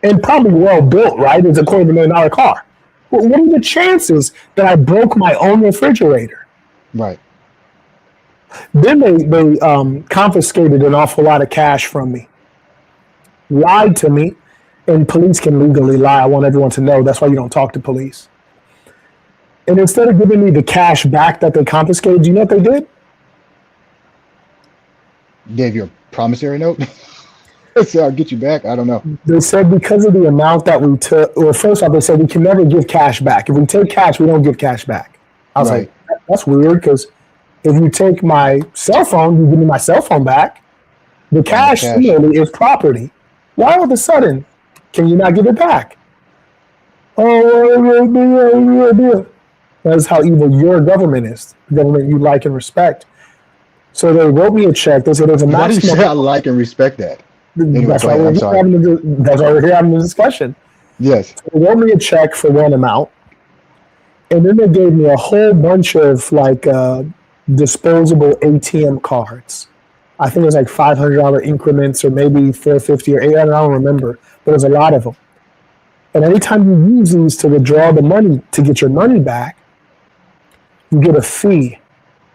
and probably well built, right? It's a $250,000 car. Well, what are the chances that I broke my own refrigerator? Right. Then they confiscated an awful lot of cash from me. lied to me, and police can legally lie. I want everyone to know. That's why you don't talk to police. And instead of giving me the cash back that they confiscated, do you know what they did? Gave you a promissory note? So I'll get you back. I don't know. They said because of the amount that we took, well, first off, they said we can never give cash back. If we take cash, we don't give cash back. I was Right. like, that's weird because if you take my cell phone, you give me my cell phone back. The cash similarly is property. Why all of a sudden can you not give it back? Oh, that's how evil your government is. The government you like and respect. So they wrote me a check. They said there's a Why do you maximum. say I like and respect that? Anyway, That's go why ahead. we're I'm here sorry. having the discussion. Yes. They wrote me a check for one amount, and then they gave me a whole bunch of like disposable ATM cards. I think it was like $500 increments, or maybe $450 or $800. I don't remember, but there's a lot of them. And anytime you use these to withdraw the money to get your money back, you get a fee.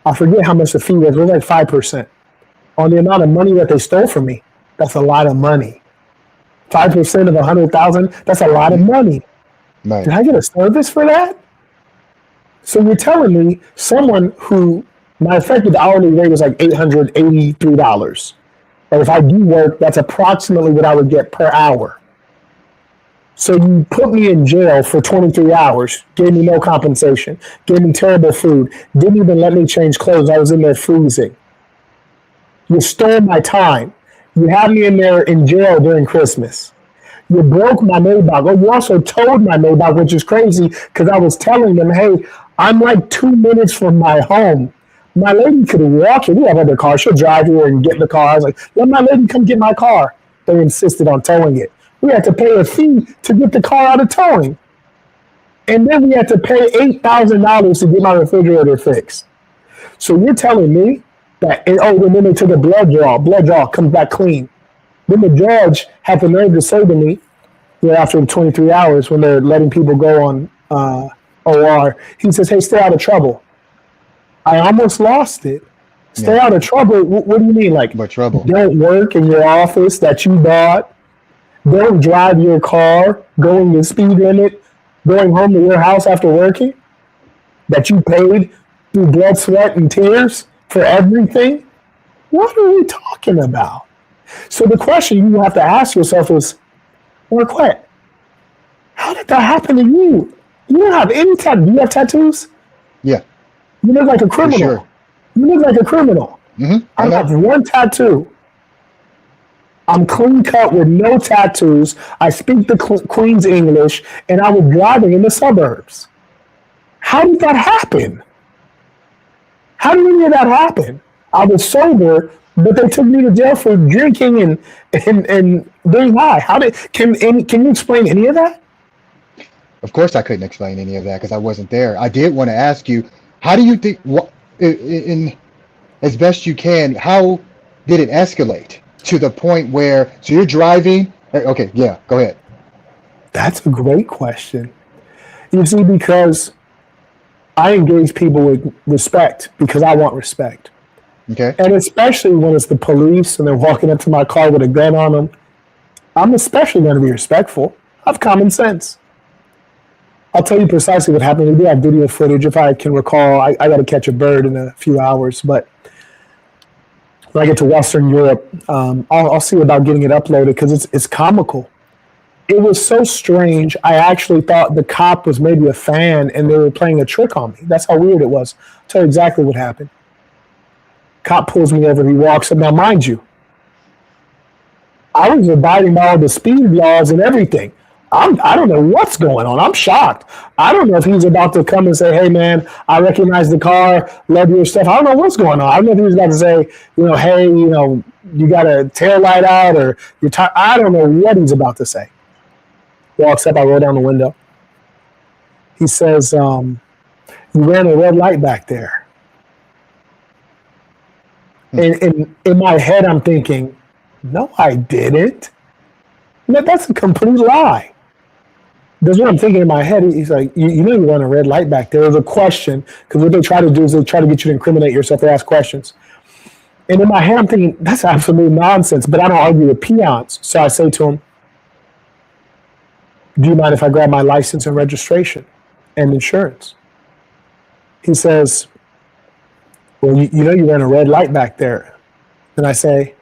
I forget how much the fee was. It was like 5% on the amount of money that they stole from me. That's a lot of money. 5% of 100,000. That's a lot of money. Right. Did I get a service for that? So you're telling me someone who my effective hourly rate was like $883. But if I do work, that's approximately what I would get per hour. So you put me in jail for 23 hours, gave me no compensation, gave me terrible food, didn't even let me change clothes. I was in there freezing. You stole my time. You had me in there in jail during Christmas. You broke my Maybach. Oh, you also towed my Maybach, which is crazy because I was telling them, hey, I'm like 2 minutes from my home. My lady could walk here. We have other cars. She'll drive here and get in the car. I was like, let my lady come get my car. They insisted on towing it. We had to pay a fee to get the car out of towing. And then we had to pay $8,000 to get my refrigerator fixed. So you're telling me that, and then they took a blood draw comes back clean. Then the judge had the nerve to say to me, after 23 hours when they're letting people go on OR, he says, hey, stay out of trouble. I almost lost it. Stay out of trouble? What do you mean? Like, What trouble? Don't work in your office that you bought. Don't drive your car going the speed limit, going home to your house after working that you paid through blood, sweat, and tears for everything. What are we talking about? So the question you have to ask yourself is, Marquett, how did that happen to you? You don't have any tattoos. Do you have tattoos? Yeah. You look like a For criminal. sure. You look like a criminal. Mm-hmm. I have one tattoo. I'm clean cut with no tattoos. I speak the Queen's English, and I was driving in the suburbs. How did that happen? How did any of that happen? I was sober, but they took me to jail for drinking and being high. Can you explain any of that? Of course, I couldn't explain any of that because I wasn't there. I did want to ask you, how do you think, in as best you can, how did it escalate to the point where, so you're driving? Okay, yeah, go ahead. That's a great question. You see, because I engage people with respect because I want respect. Okay. And especially when it's the police and they're walking up to my car with a gun on them, I'm especially going to be respectful. I have common sense. I'll tell you precisely what happened. We do have video footage, if I can recall. I got to catch a bird in a few hours, but when I get to Western Europe, I'll see about getting it uploaded because it's comical. It was so strange. I actually thought the cop was maybe a fan and they were playing a trick on me. That's how weird it was. I'll tell you exactly what happened. Cop pulls me over. He walks up. Now, mind you, I was abiding by all the speed laws and everything. I don't know what's going on. I'm shocked. I don't know if he's about to come and say, hey, man, I recognize the car, love your stuff. I don't know what's going on. I don't know if he's about to say, hey, you got a tail light out or your tire. I don't know what he's about to say. Walks up. I roll down the window. He says, you ran a red light back there. And in my head, I'm thinking, no, I didn't. That's a complete lie. That's what I'm thinking in my head. He's like, you know you run a red light back there. There's a question, because what they try to do is they try to get you to incriminate yourself. They ask questions. And in my head, I'm thinking, that's absolute nonsense, but I don't argue with peons. So I say to him, do you mind if I grab my license and registration and insurance? He says, well, you know you ran a red light back there. And I say,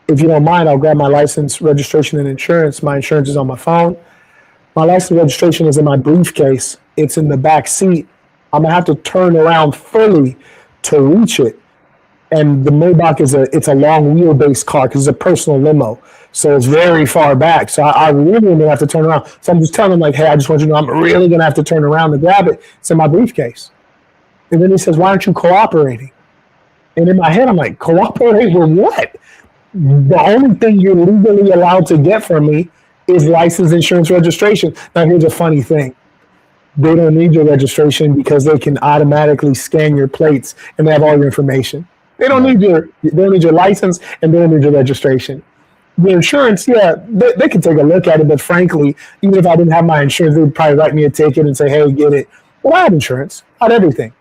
if you don't mind, I'll grab my license, registration, and insurance. My insurance is on my phone. My license registration is in my briefcase. It's in the back seat. I'm gonna have to turn around fully to reach it. And the Maybach it's a long wheelbase car because it's a personal limo. So it's very far back. So I really gonna have to turn around. So I'm just telling him like, hey, I just want you to know I'm really gonna have to turn around to grab it. It's in my briefcase. And then he says, why aren't you cooperating? And in my head, I'm like, cooperate with what? The only thing you're legally allowed to get from me is license, insurance, registration. Now, here's a funny thing. They don't need your registration because they can automatically scan your plates and they have all your information. They don't need your license and they don't need your registration. The insurance, yeah, they can take a look at it, but frankly, even if I didn't have my insurance, they'd probably write me a ticket and say, hey, get it. Well, I have insurance, I had everything,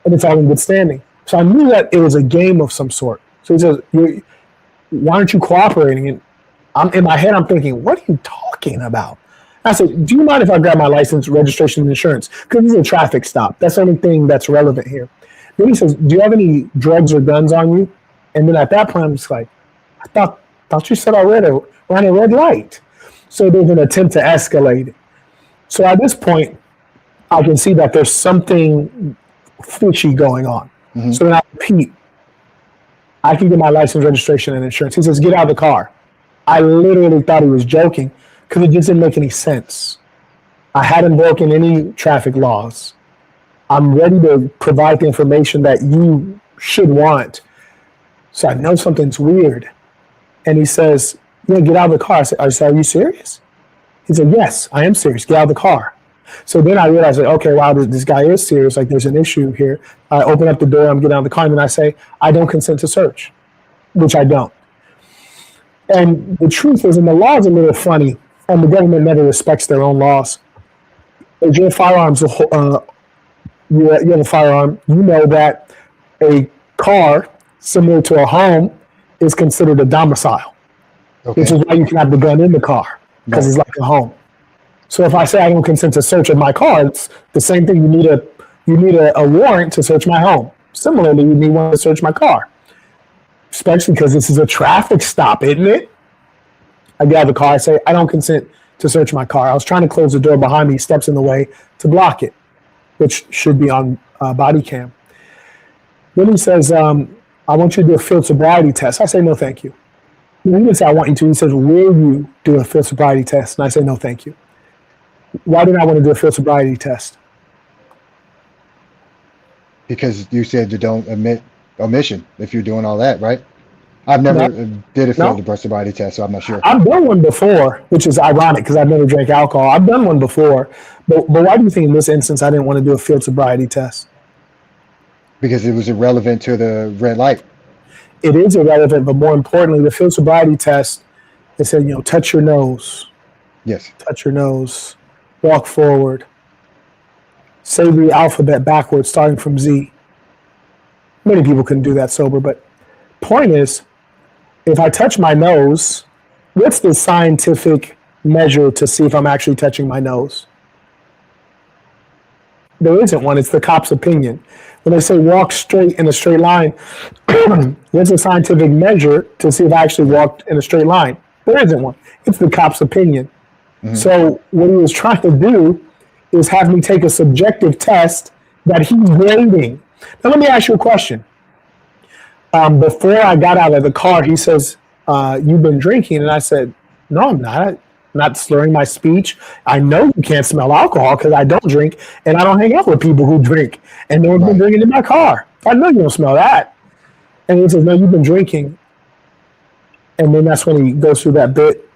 and it's all in good standing. So I knew that it was a game of some sort. So he says, why aren't you cooperating? And I'm in my head, I'm thinking, what are you talking about? I said, do you mind if I grab my license, registration, and insurance? Because this is a traffic stop. That's the only thing that's relevant here. Then he says, do you have any drugs or guns on you? And then at that point, I'm just like, I thought you said I ran a red light. So there's an attempt to escalate it. So at this point, I can see that there's something fishy going on. Mm-hmm. So then I repeat, I can get my license, registration, and insurance. He says, get out of the car. I literally thought he was joking because it just didn't make any sense. I hadn't broken any traffic laws. I'm ready to provide the information that you should want. So I know something's weird. And he says, get out of the car. I said, are you serious? He said, yes, I am serious. Get out of the car. So then I realized, like, okay, wow, this guy is serious. Like, there's an issue here. I open up the door. I'm getting out of the car. And then I say, I don't consent to search, which I don't. And the truth is, and the law is a little funny, and the government never respects their own laws. If your firearms, you have a firearm, you know that a car similar to a home is considered a domicile, which is why you can have the gun in the car, because it's like a home. So if I say I don't consent to search of my car, it's the same thing. You need a warrant to search my home. Similarly, you need one to search my car, especially because this is a traffic stop, isn't it? I get out of the car. I say, I don't consent to search my car. I was trying to close the door behind me. He steps in the way to block it, which should be on body cam. Then he says, I want you to do a field sobriety test. I say, no, thank you. He didn't say, I want you to. He says, will you do a field sobriety test? And I say, no, thank you. Why did I want to do a field sobriety test? Because you said you don't admit omission if you're doing all that, right? I've never did a field sobriety test, so I'm not sure. I've done one before, which is ironic because I've never drank alcohol. I've done one before, but why do you think in this instance I didn't want to do a field sobriety test? Because it was irrelevant to the red light. It is irrelevant, but more importantly, the field sobriety test, they said, touch your nose. Yes. Touch your nose. Walk forward. Say the alphabet backwards, starting from Z. Many people couldn't do that sober, but point is, if I touch my nose, what's the scientific measure to see if I'm actually touching my nose? There isn't one. It's the cop's opinion. When they say walk straight in a straight line, what's the scientific measure to see if I actually walked in a straight line? There isn't one. It's the cop's opinion. Mm-hmm. So what he was trying to do is have me take a subjective test that he's grading. Now, let me ask you a question. Before I got out of the car, he says, you've been drinking. And I said, no, I'm not. I'm not slurring my speech. I know you can't smell alcohol because I don't drink, and I don't hang out with people who drink. And no one's been drinking in my car. I know you don't smell that. And he says, no, you've been drinking. And then that's when he goes through that bit.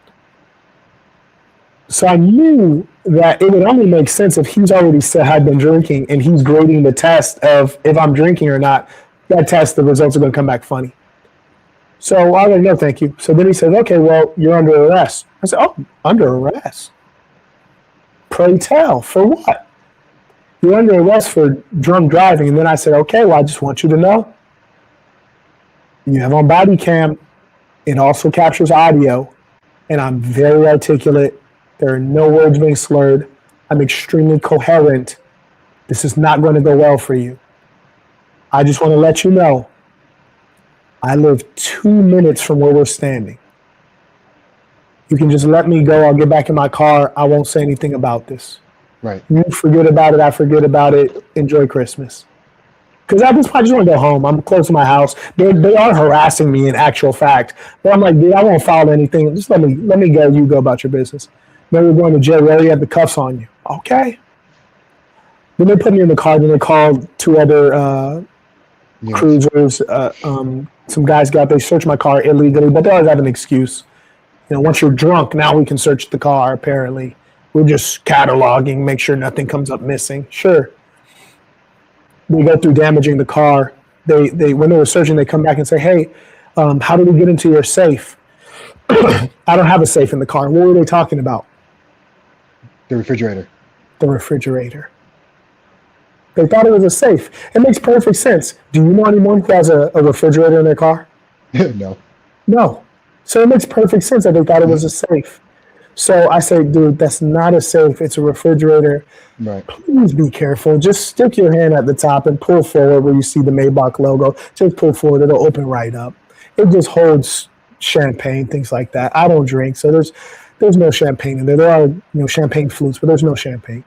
So I knew that it would only make sense if he's already said I've been drinking and he's grading the test of if I'm drinking or not. That test, the results are going to come back funny. So I was like, no, thank you. So then he says, okay, well, you're under arrest. I said, oh, under arrest? Pray tell, for what? You're under arrest for drunk driving. And then I said, okay, well, I just want you to know You have on body cam. It also captures audio, and I'm very articulate. There are no words being slurred. I'm extremely coherent. This is not going to go well for you. I just want to let you know, I live 2 minutes from where we're standing. You can just let me go. I'll get back in my car. I won't say anything about this. Right. You forget about it. I forget about it. Enjoy Christmas. Because at this point, I just want to go home. I'm close to my house. They are harassing me in actual fact. But I'm like, dude, I won't follow anything. Just let me go. You go about your business. Then we're going to jail. We already have the cuffs on you. Okay. Then they put me in the car. Then they called 2 other cruisers. Some guys got, they searched my car illegally, but they always have an excuse. You know, once you're drunk, now we can search the car, apparently. We're just cataloging, make sure nothing comes up missing. Sure. They go through damaging the car. They when they were searching, they come back and say, hey, how did we get into your safe? I don't have a safe in the car. What were they talking about? The refrigerator. The refrigerator. They thought it was a safe. It makes perfect sense. Do you know anyone who has a refrigerator in their car? No. No. So it makes perfect sense that they thought it was a safe. So I say, dude, that's not a safe. It's a refrigerator. Right. Please be careful. Just stick your hand at the top and pull forward where you see the Maybach logo. Just pull forward. It'll open right up. It just holds champagne, things like that. I don't drink, so there's no champagne in there. There are champagne flutes, but there's no champagne.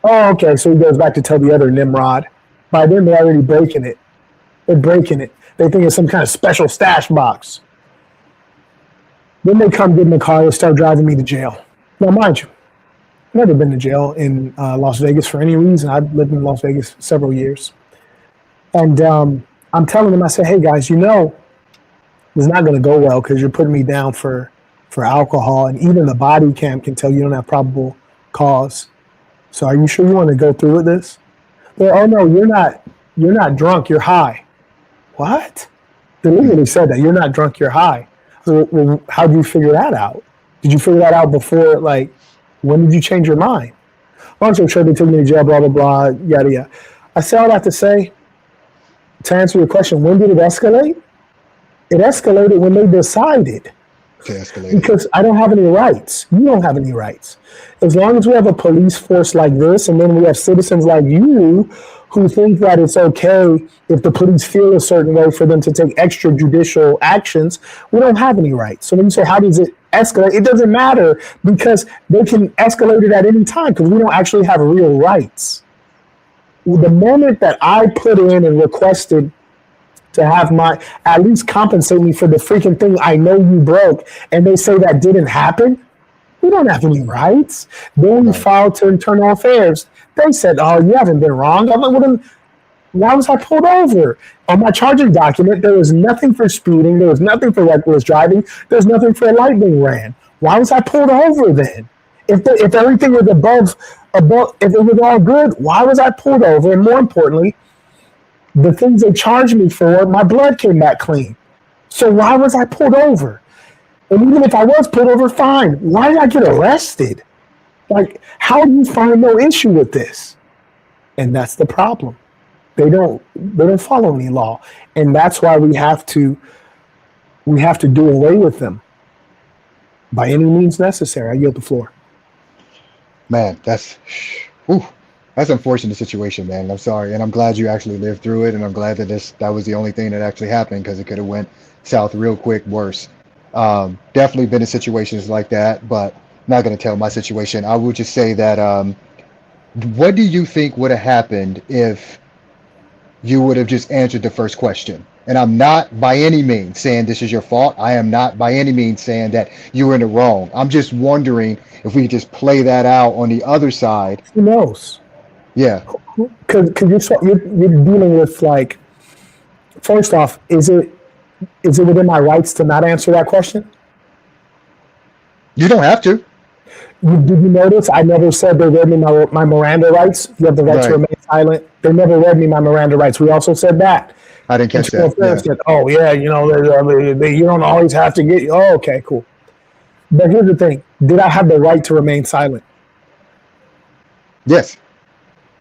Oh, okay. So he goes back to tell the other Nimrod. By then, they're already breaking it. They're breaking it. They think it's some kind of special stash box. Then they come get in the car and start driving me to jail. Now, mind you, I've never been to jail in Las Vegas for any reason. I've lived in Las Vegas several years. And I'm telling them, I say, hey, guys, it's not going to go well because you're putting me down for alcohol. And even the body cam can tell you don't have probable cause. So are you sure you want to go through with this? They're, oh, no, you're not drunk. You're high. What? They literally said that. You're not drunk. You're high. Well, how did you figure that out? Did you figure that out before, when did you change your mind? Long story short, they took me to jail, blah, blah, blah, yada, yada. I say all that to say, to answer your question, when did it escalate? It escalated when they decided. Because I don't have any rights. You don't have any rights. As long as we have a police force like this, and then we have citizens like you who think that it's okay if the police feel a certain way for them to take extrajudicial actions, we don't have any rights. So when you say, how does it escalate? It doesn't matter because they can escalate it at any time because we don't actually have real rights. The moment that I put in and requested to have at least compensate me for the freaking thing I know you broke, and they say that didn't happen, we don't have any rights. Then we filed to internal affairs. They said, oh, you haven't been wrong. I'm like, well, then why was I pulled over? On my charging document, there was nothing for speeding. There was nothing for reckless driving. There's nothing for a light being ran. Why was I pulled over then? If everything was above, if it was all good, why was I pulled over? And more importantly, the things they charged me for, my blood came back clean. So why was I pulled over? And even if I was pulled over, fine. Why did I get arrested? How do you find no issue with this? And that's the problem. They don't follow any law. And that's why we have to do away with them by any means necessary. I yield the floor. Man, that's unfortunate situation, man. I'm sorry. And I'm glad you actually lived through it. And I'm glad that was the only thing that actually happened because it could have went south real quick, worse. Definitely been in situations like that, but not going to tell my situation. I will just say that what do you think would have happened if you would have just answered the first question? And I'm not by any means saying this is your fault. I am not by any means saying that you were in the wrong. I'm just wondering if we could just play that out on the other side. Who knows? Yeah. Because you're dealing with first off, is it within my rights to not answer that question? You don't have to. Did you notice I never said they read me my Miranda rights? You have the right to remain silent. They never read me my Miranda rights. We also said that. I didn't catch that. Yeah. Said, oh, yeah, you don't always have to get. Oh, okay, cool. But here's the thing. Did I have the right to remain silent? Yes.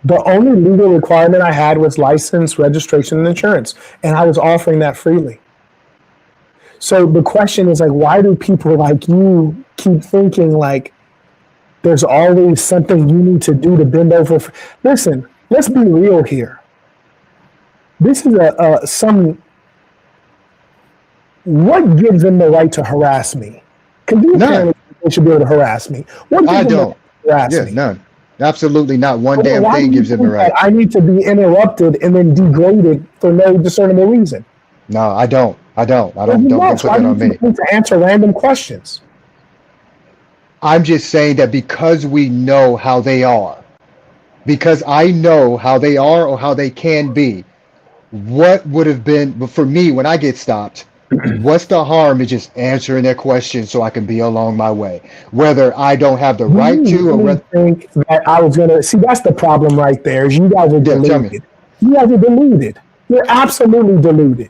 The only legal requirement I had was license, registration, and insurance, and I was offering that freely. So the question is like, why do people like you keep thinking like there's always something you need to do to bend over? Listen, let's be real here. This is what gives them the right to harass me? Because apparently they should be able to harass me. What I gives them the don't. right to harass Yeah, me? none. Absolutely not one Well, damn why thing do you gives them the think right. that I need to be interrupted and then degraded for no discernible reason? No, I don't. Don't Why put do that on you me. need to answer random questions? I'm just saying that because we know how they are, because I know how they are or how they can be, what would have been for me when I get stopped? What's the harm in just answering their questions so I can be along my way? Whether I don't have the Do right you to or really think that I was gonna see? That's the problem right there. Is you guys are yeah, tell me. deluded. You guys are deluded. You're absolutely deluded.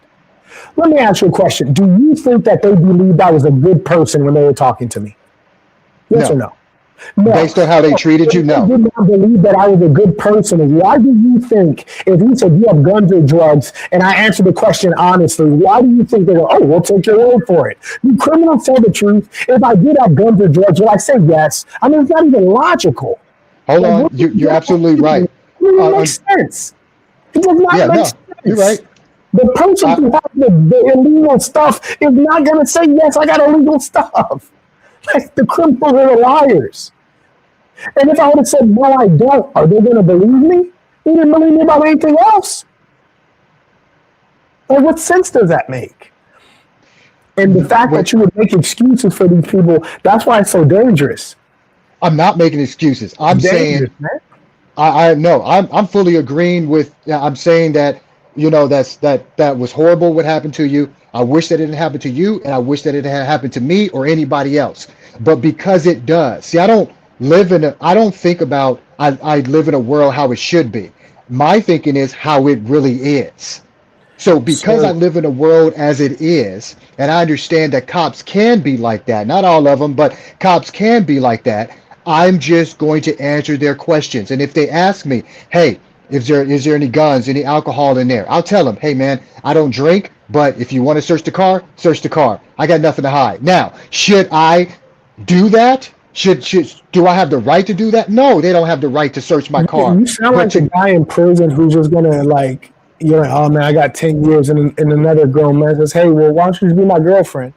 Let me ask you a question. Do you think that they believed I was a good person when they were talking to me? Yes or No. no? No. Based on how they treated you, If no. they did not believe that I was a good person, why do you think, if you said you have guns or drugs, and I answered the question honestly, why do you think they go, oh, we'll take your word for it? Do criminals tell the truth? If I did have guns or drugs, will I say yes? I mean, it's not even logical. Hold on. Like, You're absolutely right. It doesn't make sense. It does not Yeah, make no, sense. you're right. The person who has the illegal stuff is not going to say, yes, I got illegal stuff. Like, the criminals are the liars. And if I would have said, no, I don't, are they going to believe me? They didn't believe me about anything else. Like, what sense does that make? And the fact that you would make excuses for these people, that's why it's so dangerous. I'm not making excuses. I'm saying man. I know I'm fully agreeing with. I'm saying that that was horrible what happened to you. I wish that it didn't happen to you, and I wish that it had happened to me or anybody else. But because it does, see, I don't think about. I live in a world how it should be. My thinking is how it really is. So because I live in a world as it is, and I understand that cops can be like that, not all of them, but cops can be like that, I'm just going to answer their questions. And if they ask me, hey, is there any guns, any alcohol in there? I'll tell them, hey man, I don't drink, but if you want to search the car, search the car. I got nothing to hide. Now, should I do that? Do I have the right to do that? No, they don't have the right to search my car. You sound like the guy in prison who's just gonna like, you're like, oh man, I got 10 years, and another grown man says, hey, well, why don't you just be my girlfriend?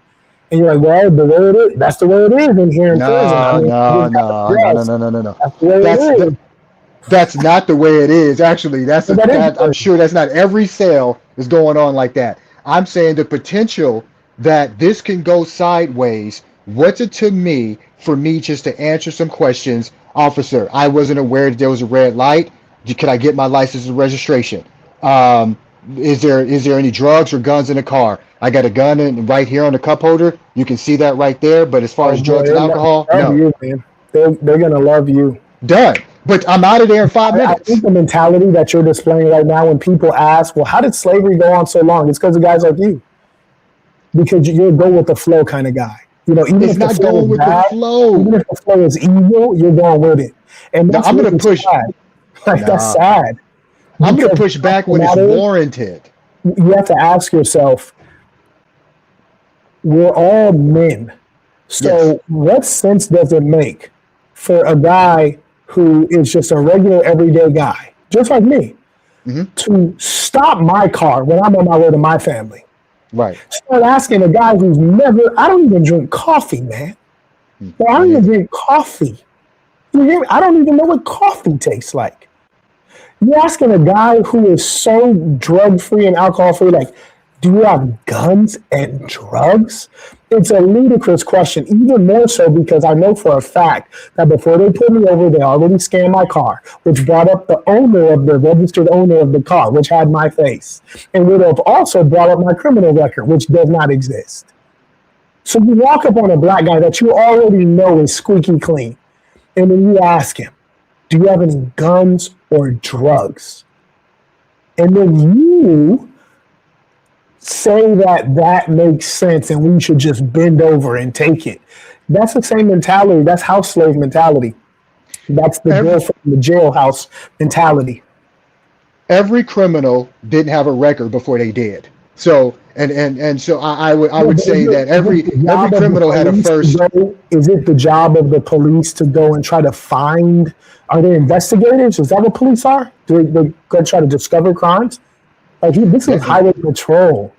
And you're like, well, the way it is, that's the way it is in here in prison. I mean, No. That's the way it is. That's not the way it is. Actually, I'm sure that's not every sale is going on like that. I'm saying the potential that this can go sideways. What's it to me for me just to answer some questions? Officer, I wasn't aware that there was a red light. Could I get my license and registration? Is there any drugs or guns in the car? I got a gun right here on the cup holder. You can see that right there. But as far as drugs and alcohol, no. You, man. They're gonna love you. Done. But I'm out of there in 5 minutes. I think the mentality that you're displaying right now, when people ask, well, how did slavery go on so long? It's because of guys like you. Because you're a go with the flow kind of guy. You know, even it's if not the flow going is with bad, the flow. even if the flow is evil, you're going with it. And that's I'm going to push. Sad. Like, that's sad. I'm going to push back when it's warranted. You have to ask yourself, we're all men. So what sense does it make for a guy who is just a regular everyday guy, just like me, to stop my car when I'm on my way to my family? Right. Start asking a guy who's I don't even drink coffee, man. But I don't even drink coffee. You hear me? I don't even know what coffee tastes like. You're asking a guy who is so drug-free and alcohol-free, like, do you have guns and drugs? It's a ludicrous question, even more so because I know for a fact that before they put me over, they already scanned my car, which brought up the registered owner of the car, which had my face, and would have also brought up my criminal record, which does not exist. So you walk up on a black guy that you already know is squeaky clean, and then you ask him, do you have any guns or drugs? And then you say that makes sense and we should just bend over and take it. That's the same mentality. That's house slave mentality. That's the Every, girl from the jailhouse mentality. every criminal didn't have a record before they did. So and so I Yeah, would but say that is it the every job of the criminal had a police to first. go? Is it the job of the police to go and try to find? Are they investigators? Is that what police are? Do they go try to discover crimes? Like this is That, highway patrol.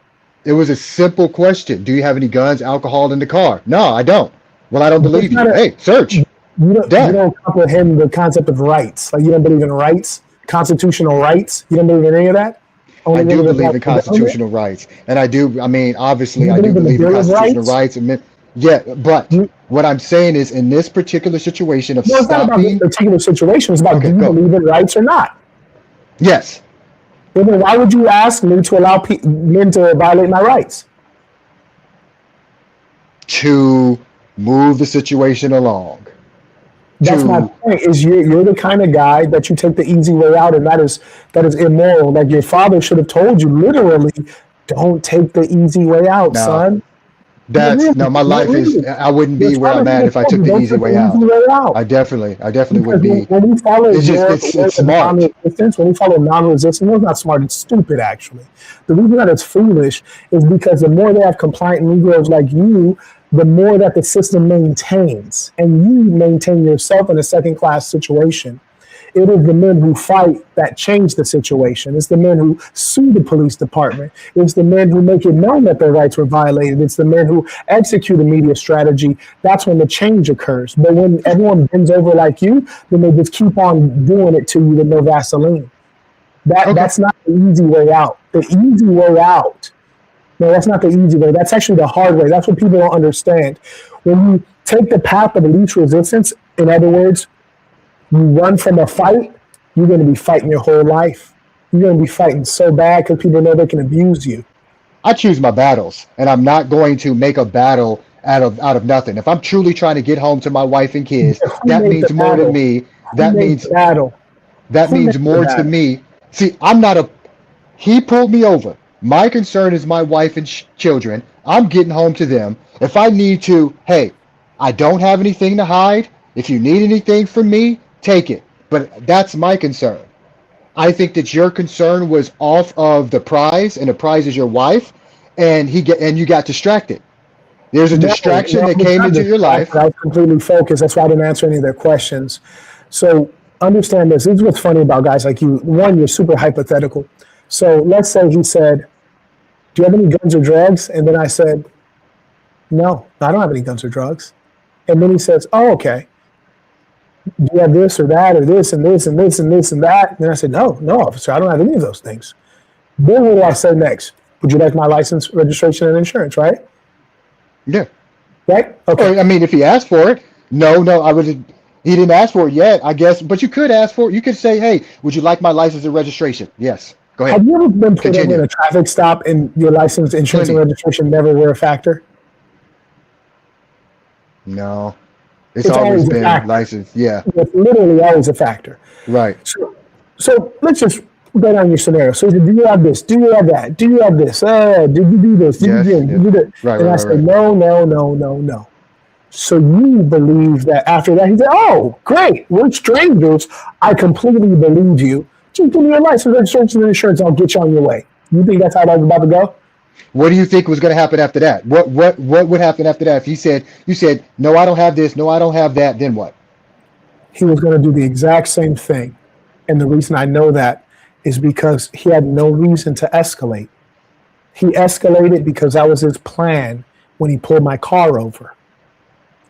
it was a simple question. Do you have any guns, alcohol in the car? No, I don't. Well, I don't But it's believe you. not a Hey, search. you Done. don't comprehend the concept of rights. Like you don't believe in rights, constitutional rights. You don't believe in any of that. I Only do believe in believe in the government. constitutional rights, and I do. I mean, Do obviously, you I do believe in the believe in Bill of constitutional Rights? rights. And yeah, but You, what I'm saying is, in this particular situation of no, it's not about this stopping. particular situation. It's about do Okay, you go. believe in rights or not. Yes, Well, then why would you ask me to allow men to violate my rights? to move the situation along. That's my To point. Is you're the kind of guy that you take the easy way out, and that is immoral. Like your father should have told you literally, don't take the easy way out, now, son. No, that's really, no. My no, life is. really. I wouldn't Your be where father I'm should at have if I told took you, the don't easy take the way easy out. way out. I definitely Because would be. when we follow It's just your way it's of smart. non-resistance, when we follow non-resistance, well, it's not smart, it's stupid actually. The reason that it's foolish is because the more they have compliant Negroes like you, the more that the system maintains. And you maintain yourself in a second-class situation. It is the men who fight that change the situation. It's the men who sue the police department. It's the men who make it known that their rights were violated. It's the men who execute a media strategy. That's when the change occurs. But when everyone bends over like you, then they just keep on doing it to you with no Vaseline. Okay. That's not the easy way out. The easy way out. No, that's not the easy way. That's actually the hard way. That's what people don't understand. When you take the path of least resistance, in other words, you run from a fight, you're going to be fighting your whole life. You're going to be fighting so bad because people know they can abuse you. I choose my battles, and I'm not going to make a battle out of nothing. If I'm truly trying to get home to my wife and kids, But who that made the means more to battle? me. Who That made the means battle? that Who made means the more to battle? me. See, I'm not a. He pulled me over. My concern is my wife and children. I'm getting home to them. If I need to, hey, I don't have anything to hide. If you need anything from me, take it. But that's my concern. I think that your concern was off of the prize, and the prize is your wife, and you got distracted. There's a No, distraction no, I that was came not into your distracted. life. I was completely focused. That's why I didn't answer any of their questions. So understand this. This is what's funny about guys like you. One, you're super hypothetical. So let's say he said, do you have any guns or drugs? And then I said, no, I don't have any guns or drugs. And then he says, oh, okay. Do you have this or that or this and this and this and this and that? And then I said, no, officer, I don't have any of those things. Then what do I say next? Would you like my license, registration, and insurance, right? Yeah. Right? Okay. Or, I mean, if he asked for it, no, I would. He didn't ask for it yet, I guess. But you could ask for it. You could say, hey, would you like my license and registration? Yes. Go ahead. Have you ever been pulled over in Continue. a traffic stop and your license, insurance, and Plenty. registration never were a factor? No. It's It's always always a been factor. licensed. Yeah. It's literally always a factor. Right. So let's just go down your scenario. So do you have this? Do you have that? Do you have this? Did you do this? Did Yes. you do this? Did you do that? Right. And I Right. say, Right. no. So you believe that after that, he said, oh, great, we're strangers. I completely believe you. Just give me your license, registration, and insurance. I'll get you on your way. You think that's how that was about to go? What do you think was going to happen after that? What would happen after that? If you said, no, I don't have this, no, I don't have that, then what? He was going to do the exact same thing. And the reason I know that is because he had no reason to escalate. He escalated because that was his plan when he pulled my car over.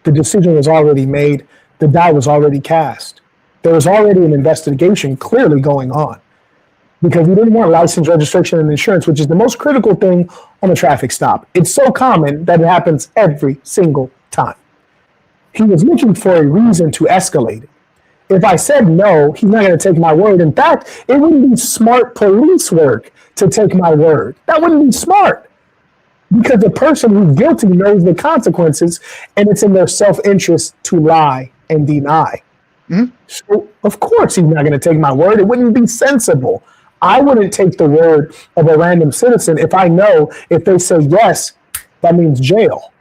The decision was already made. The die was already cast. There was already an investigation clearly going on because he didn't want license, registration, and insurance, which is the most critical thing on a traffic stop. It's so common that it happens every single time. He was looking for a reason to escalate it. If I said no, he's not going to take my word. In fact, it wouldn't be smart police work to take my word. That wouldn't be smart. Because the person who's guilty knows the consequences, and it's in their self-interest to lie and deny. Mm-hmm. So, of course, he's not going to take my word. It wouldn't be sensible. I wouldn't take the word of a random citizen if I know if they say yes, that means jail.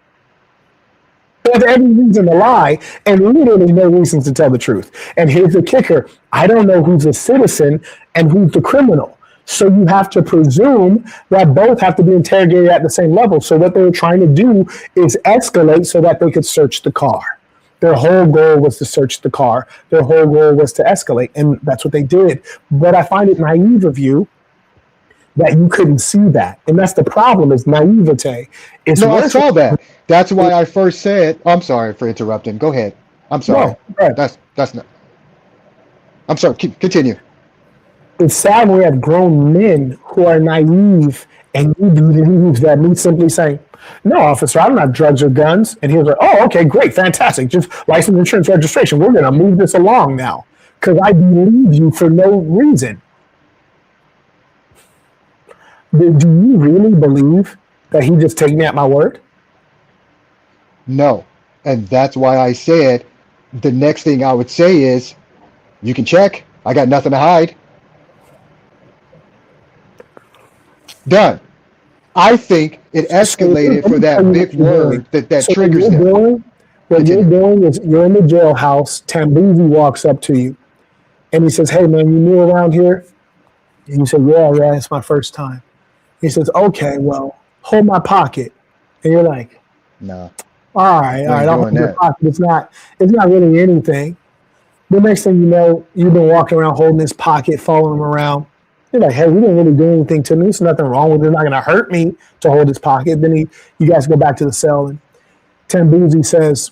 They have every reason to lie and literally no reasons to tell the truth. And here's the kicker. I don't know who's a citizen and who's the criminal. So you have to presume that both have to be interrogated at the same level. So what they were trying to do is escalate so that they could search the car. Their whole goal was to search the car. Their whole goal was to escalate. And that's what they did. But I find it naive of you that you couldn't see that. And that's the problem, is naivete. No, I saw that. That's why I first said, I'm sorry for interrupting. Go ahead. I'm sorry. No, that's not. I'm sorry. Continue. It's sad when we have grown men who are naive and you do things that me simply saying, no, officer, I don't have drugs or guns. And he was like, oh, okay, great, fantastic. Just license, insurance, registration. We're going to move this along now because I believe you for no reason. Do you really believe that he just taking me at my word? No. And that's why I said the next thing I would say is, you can check. I got nothing to hide. Done. I think it escalated for that big word that so triggers them. What you're doing is you're in the jailhouse. Tambuzi walks up to you and he says, hey, man, you new around here? And you say, yeah, it's my first time. He says, okay, well, hold my pocket. And you're like, no. All right, I'll hold your pocket. It's not really anything. The next thing you know, you've been walking around holding his pocket, following him around. You're like, hey, we didn't really do anything to me. There's nothing wrong with it. It's not going to hurt me to hold his pocket. Then you guys go back to the cell, and Tambuzi says,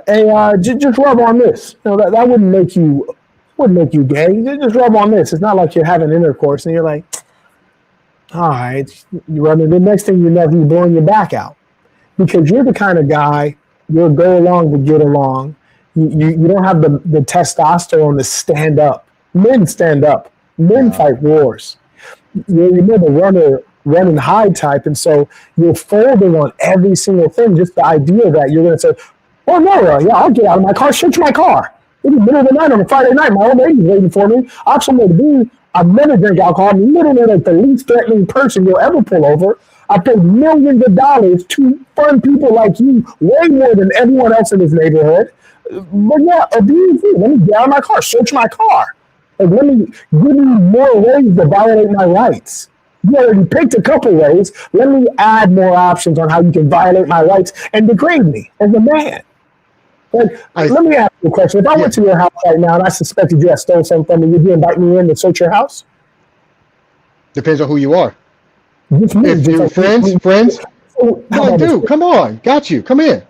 hey, just rub on this. You know, that wouldn't make you gay. Just rub on this. It's not like you're having intercourse. And you're like, all right. You rub it. The next thing you know, he's blowing your back out. Because you're the kind of guy, you'll go along to get along. You don't have the testosterone to stand up. Men stand up. Men fight wars. You're the run and hide type, and so you're folding on every single thing. Just the idea that you're going to say, "Oh no, yeah, I'll get out of my car, search my car." In the middle of the night on a Friday night, my old lady's waiting for me. I have somewhere to be. I've never drank alcohol. I'm literally like the least threatening person you'll ever pull over. I paid millions of dollars to fun people like you, way more than everyone else in this neighborhood. But yeah, abuse you. Let me get out of my car, search my car. Like, let me give you more ways to violate my rights. You already picked a couple ways. Let me add more options on how you can violate my rights and degrade me as a man. Like, let me ask you a question. If I went to your house right now and I suspected you had stole something from me, would you invite me in to search your house? Depends on who you are. If you're friends? No, dude, come on. Got you. Come in.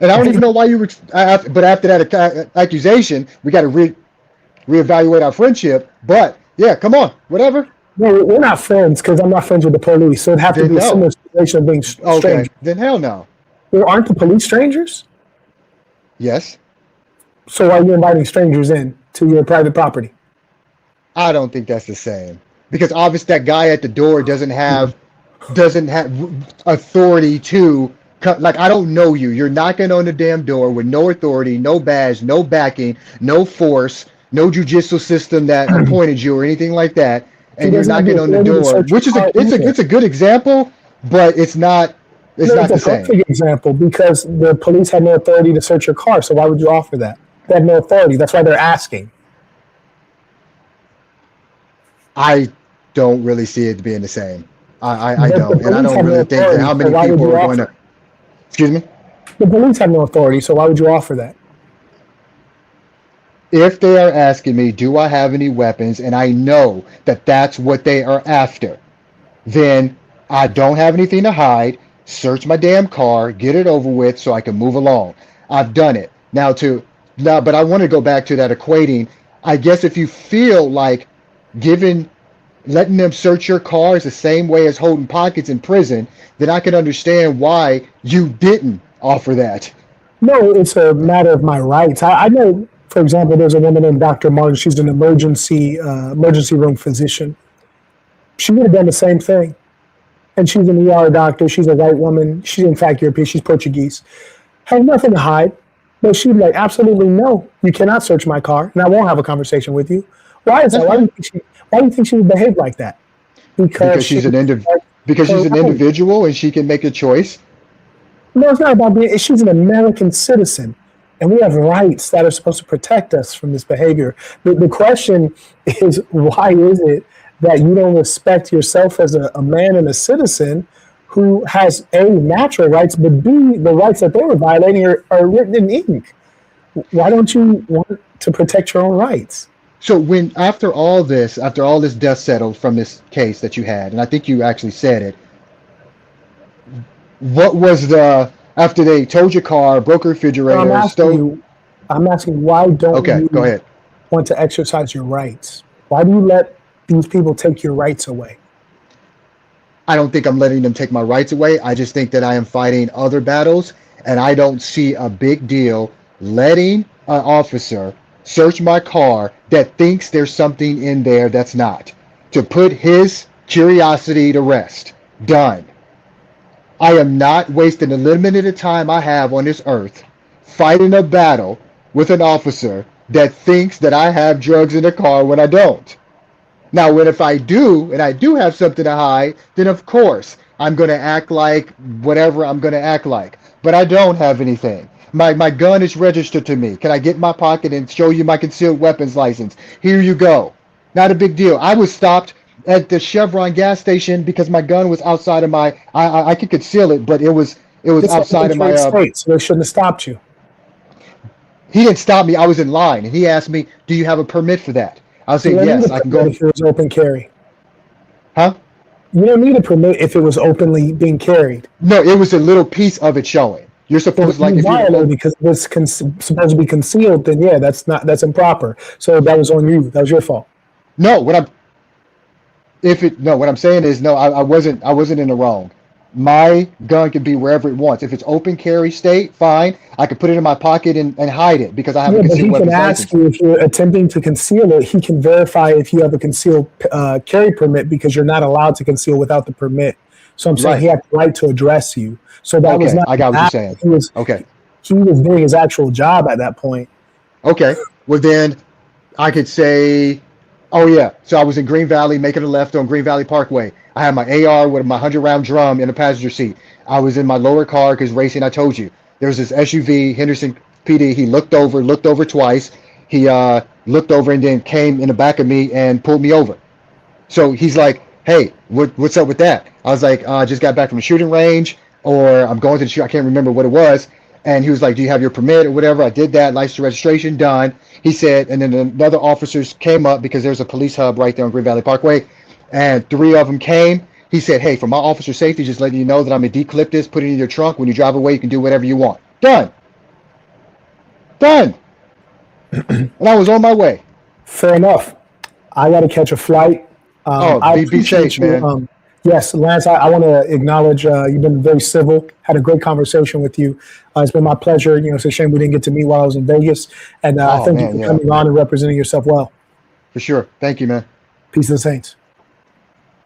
And I don't even know why you were, but after that accusation, we got to reevaluate our friendship. But yeah, come on, whatever. No, we're not friends because I'm not friends with the police. So it'd have to be a similar situation of being strangers. Okay, then hell no. Well, aren't the police strangers? Yes. So why are you inviting strangers in to your private property? I don't think that's the same. Because obviously that guy at the door doesn't have authority to, like, I don't know you. You're knocking on the damn door with no authority, no badge, no backing, no force, no judicial system that appointed you or anything like that. And you're knocking on the door, which is it's a good example, but it's not the same. It's a perfect example because the police had no authority to search your car. So why would you offer that? They had no authority. That's why they're asking. I don't really see it being the same. I don't. And I don't really think that how many people are going to... Excuse me? The police have no authority, so why would you offer that? If they are asking me, do I have any weapons, and I know that that's what they are after, then I don't have anything to hide, search my damn car, get it over with so I can move along. I've done it. But I want to go back to that equating. I guess if you feel like letting them search your car is the same way as holding pockets in prison, then I can understand why you didn't offer that. No, it's a matter of my rights. I know, for example, there's a woman named Dr. Martin. She's an emergency room physician. She would have done the same thing. And she's an ER doctor. She's a white woman. She's in fact European. She's Portuguese. Has nothing to hide. But she'd be like, absolutely no, you cannot search my car, and I won't have a conversation with you. Why is that? Why do you think she would behave like that? Because she's an individual and she can make a choice. No, it's not about being. She's an American citizen, and we have rights that are supposed to protect us from this behavior. The question is, why is it that you don't respect yourself as a man and a citizen who has A, natural rights, but B, the rights that they were violating are written in ink? Why don't you want to protect your own rights? So when after all this dust settled from this case that you had, and I think you actually said it, what was the after they towed your car, broke a refrigerator, I'm asking why don't you go ahead. want to exercise your rights? Why do you let these people take your rights away? I don't think I'm letting them take my rights away. I just think that I am fighting other battles, and I don't see a big deal letting an officer search my car that thinks there's something in there that's not, to put his curiosity to rest. Done. I am not wasting the limited time I have on this earth fighting a battle with an officer that thinks that I have drugs in the car when I don't. Now, if I do, and I do have something to hide, then of course I'm going to act like whatever I'm going to act like. But I don't have anything. My gun is registered to me. Can I get in my pocket and show you my concealed weapons license? Here you go. Not a big deal. I was stopped at the Chevron gas station because my gun was outside of my. I could conceal it, but it was outside of my. State, so they shouldn't have stopped you. He didn't stop me. I was in line, and he asked me, "Do you have a permit for that?" I was saying, "Yes, I can go." If it was open carry. Huh? You don't need a permit if it was openly being carried. No, it was a little piece of it showing. You're supposed like if you because it was supposed to be concealed, then yeah, that's improper. So that was on you. That was your fault. No, what I'm saying is no, I wasn't in the wrong. My gun could be wherever it wants. If it's open carry state, fine. I could put it in my pocket and hide it because I have a concealed weapons license. He can ask you if you're attempting to conceal it. He can verify if you have a concealed carry permit because you're not allowed to conceal without the permit. So I'm saying he had the right to address you. So that was not. I got what you're saying. He was doing his actual job at that point. Okay. Well, then I could say, oh yeah. So I was in Green Valley, making a left on Green Valley Parkway. I had my AR with my 100-round drum in the passenger seat. I was in my lower car because racing. I told you there was this SUV, Henderson PD. He looked over twice. He looked over and then came in the back of me and pulled me over. So he's like, "Hey, what's up with that?" I was like, "I just got back from the shooting range, or I'm going to the shoot. I can't remember what it was." And he was like, "Do you have your permit or whatever?" I did that. License registration done. He said, and then another officers came up because there's a police hub right there on Green Valley Parkway. And 3 of them came. He said, "Hey, for my officer safety, just letting you know that I'm going to declip this, put it in your trunk. When you drive away, you can do whatever you want." Done. And I was on my way. Fair enough. I got to catch a flight. Be safe, man. Yes, Lance, I want to acknowledge you've been very civil. Had a great conversation with you. It's been my pleasure. It's a shame we didn't get to meet while I was in Vegas. And thank you for coming on and representing yourself well. For sure. Thank you, man. Peace to the Saints.